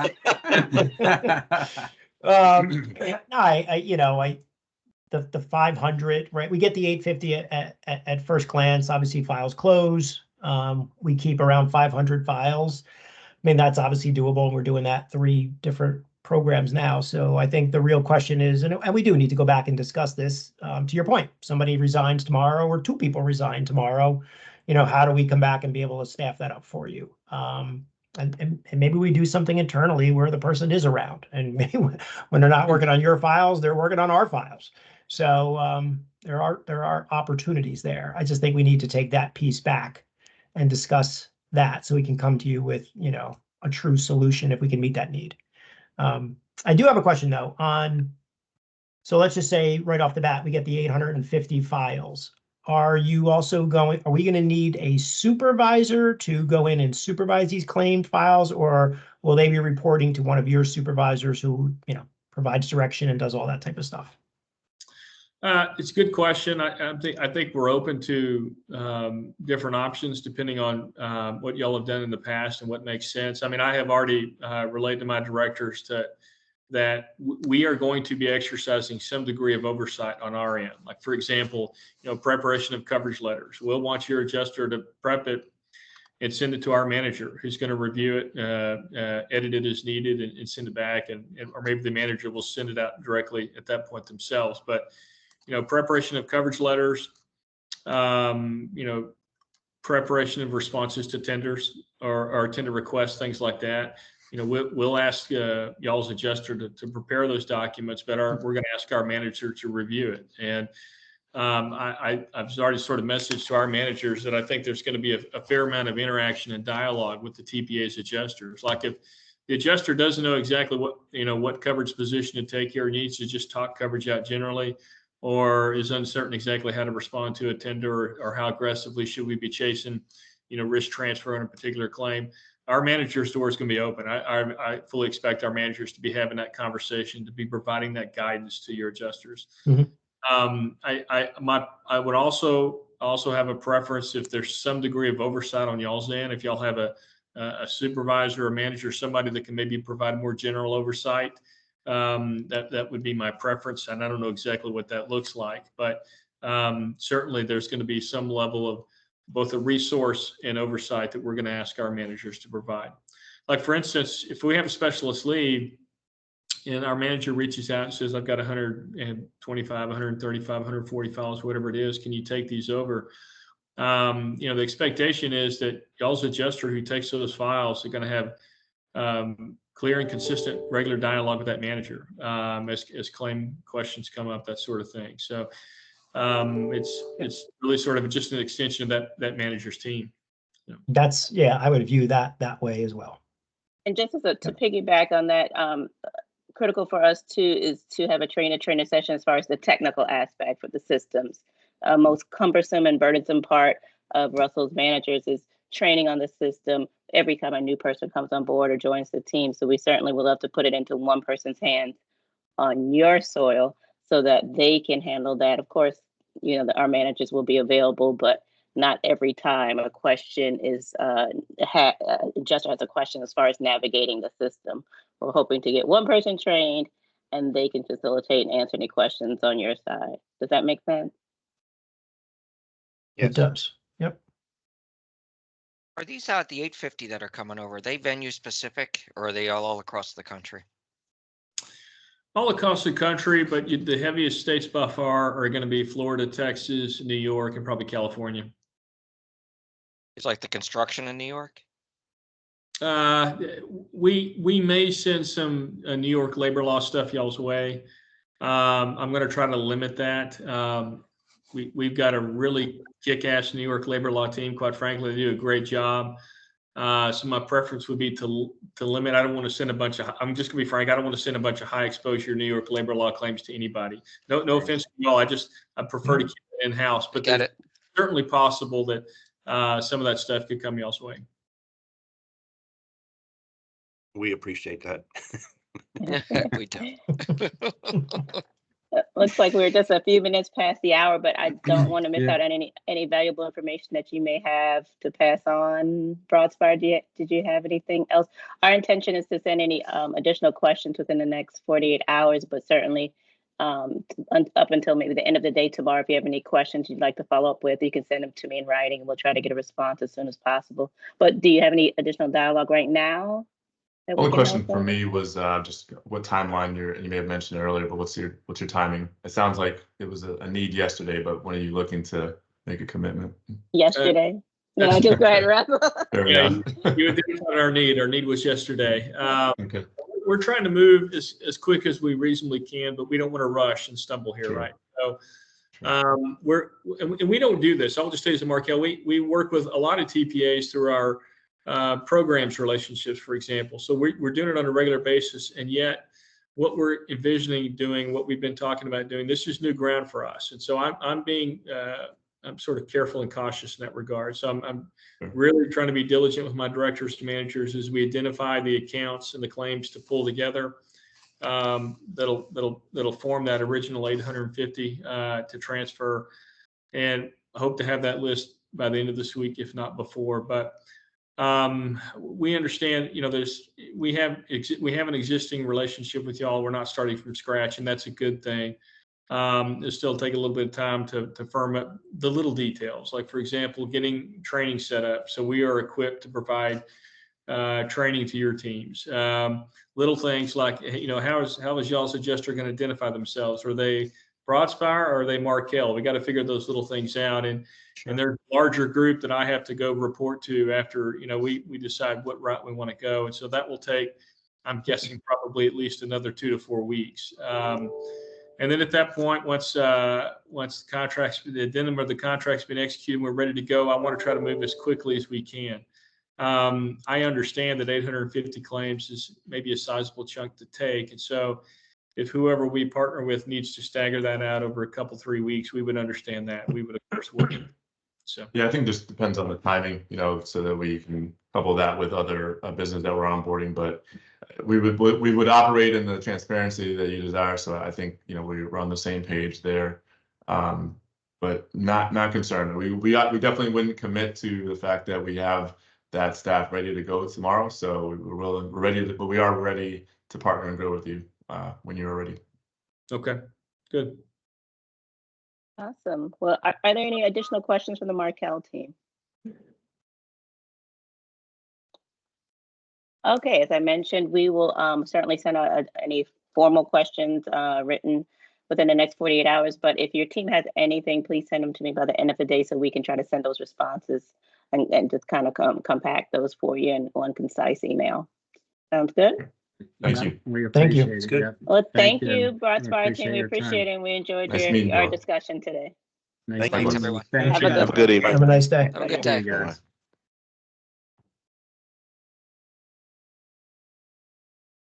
The 500, right? We get the 850 at first glance. Obviously, files close. We keep around 500 files. I mean, that's obviously doable. We're doing that 3 different programs now. So I think the real question is, and we do need to go back and discuss this, to your point, somebody resigns tomorrow or 2 people resign tomorrow. How do we come back and be able to staff that up for you? And maybe we do something internally where the person is around, and maybe when they're not working on your files, they're working on our files. So there are opportunities there. I just think we need to take that piece back and discuss that so we can come to you with, a true solution if we can meet that need. I do have a question though so let's just say right off the bat, we get the 850 files. Are we going to need a supervisor to go in and supervise these claimed files, or will they be reporting to one of your supervisors who, provides direction and does all that type of stuff? It's a good question. I think we're open to different options depending on what y'all have done in the past and what makes sense. I mean, I have already relayed to my directors that we are going to be exercising some degree of oversight on our end. Like, for example, preparation of coverage letters. We'll want your adjuster to prep it and send it to our manager, who's going to review it, edit it as needed, and send it back, or maybe the manager will send it out directly at that point themselves. But preparation of coverage letters, preparation of responses to tenders or tender requests, things like that. We'll ask y'all's adjuster to prepare those documents, but we're going to ask our manager to review it. And I've already sort of messaged to our managers that I think there's going to be a fair amount of interaction and dialogue with the TPA's adjusters. Like, if the adjuster doesn't know exactly what coverage position to take here, needs to just talk coverage out generally, or is uncertain exactly how to respond to a tender, or how aggressively should we be chasing, risk transfer on a particular claim, our manager's door is going to be open. I fully expect our managers to be having that conversation, to be providing that guidance to your adjusters. Mm-hmm. I would also have a preference if there's some degree of oversight on y'all's end. If y'all have a supervisor or manager, somebody that can maybe provide more general oversight, that would be my preference. And I don't know exactly what that looks like, but certainly there's going to be some level of both a resource and oversight that we're going to ask our managers to provide. Like, for instance, if we have a specialist leave and our manager reaches out and says, I've got 125, 135, 140 files, whatever it is, can you take these over? The expectation is that y'all's adjuster who takes those files are going to have clear and consistent regular dialogue with that manager as claim questions come up, that sort of thing. So it's really sort of just an extension of that manager's team. I would view that way as well. And just to piggyback on that, critical for us too is to have a trainer session as far as the technical aspect for the systems. Most cumbersome and burdensome part of Russell's managers is training on the system every time a new person comes on board or joins the team. So we certainly would love to put it into one person's hands on your soil so that they can handle that. Of course, our managers will be available, but not every time a question is just has a question as far as navigating the system. We're hoping to get one person trained and they can facilitate and answer any questions on your side. Does that make sense? It does. Yep. Are these the 850 that are coming over? Are they venue specific, or are they all across the country? All across the country, but the heaviest states by far are going to be Florida, Texas, New York, and probably California. It's like the construction in New York? We may send some New York labor law stuff y'all's way. I'm going to try to limit that. We've got a really kick-ass New York labor law team. Quite frankly, they do a great job. So my preference would be to limit. I don't want to send I'm just gonna be frank, I don't want to send a bunch of high exposure New York labor law claims to anybody. No offense to y'all. I prefer to keep it in-house, but it's certainly possible that some of that stuff could come y'all's way. We appreciate that. We do. Looks like we're just a few minutes past the hour, but I don't want to miss out on any valuable information that you may have to pass on. Broadspire, did you have anything else? Our intention is to send any additional questions within the next 48 hours, but certainly up until maybe the end of the day tomorrow, if you have any questions you'd like to follow up with, you can send them to me in writing and we'll try to get a response as soon as possible. But do you have any additional dialogue right now? Well, the question for me was just what timeline you may have mentioned earlier, but what's your timing? It sounds like it was a need yesterday, but when are you looking to make a commitment? Yesterday. No, just go ahead, Russell. You identified our need. Our need was yesterday. Okay. We're trying to move as quick as we reasonably can, but we don't want to rush and stumble here, right? So we don't do this. I'll just tell you, Markel, we work with a lot of TPAs through our programs relationships, for example. So we're doing it on a regular basis, and yet what we're envisioning doing, what we've been talking about doing, this is new ground for us. And so I'm sort of careful and cautious in that regard. So I'm really trying to be diligent with my directors and managers as we identify the accounts and the claims to pull together. that'll form that original 850 to transfer, and I hope to have that list by the end of this week, if not before. But we understand, we have an existing relationship with y'all. We're not starting from scratch, and that's a good thing. It'll still take a little bit of time to firm up the little details, like, for example, getting training set up so we are equipped to provide training to your teams. Little things like, how is y'all's adjuster going to identify themselves? Are they Broadspire or are they Markel? We got to figure those little things out. And there's a larger group that I have to go report to after, we decide what route we want to go. And so that will take, I'm guessing, probably at least another 2 to 4 weeks. And then at that point, once the addendum or the contract's been executed, we're ready to go. I want to try to move as quickly as we can. I understand that 850 claims is maybe a sizable chunk to take. And so if whoever we partner with needs to stagger that out over a couple, 3 weeks, we would understand that. We would, of course, work. So yeah, I think just depends on the timing, so that we can couple that with other business that we're onboarding. But we would operate in the transparency that you desire. So I think we're on the same page there. But not concerned. We definitely wouldn't commit to the fact that we have that staff ready to go tomorrow. So we're ready but we are ready to partner and grow with you when you're ready. Okay, good. Awesome. Well, are there any additional questions from the Markel team? Okay, as I mentioned, we will certainly send out any formal questions written within the next 48 hours. But if your team has anything, please send them to me by the end of the day so we can try to send those responses and just kind of compact those for you in one concise email. Sounds good? Thank you. We Thank you. appreciate It's it. good. Yep. Well, thank Thank you. you, Broadspire We team. We appreciate your appreciate time. it, and we enjoyed Nice meeting you our all. discussion today. Nice Thank meeting you. Thanks, everyone. Thank Have you. a good Have a good evening. Have a nice day. Have a good See you day. guys.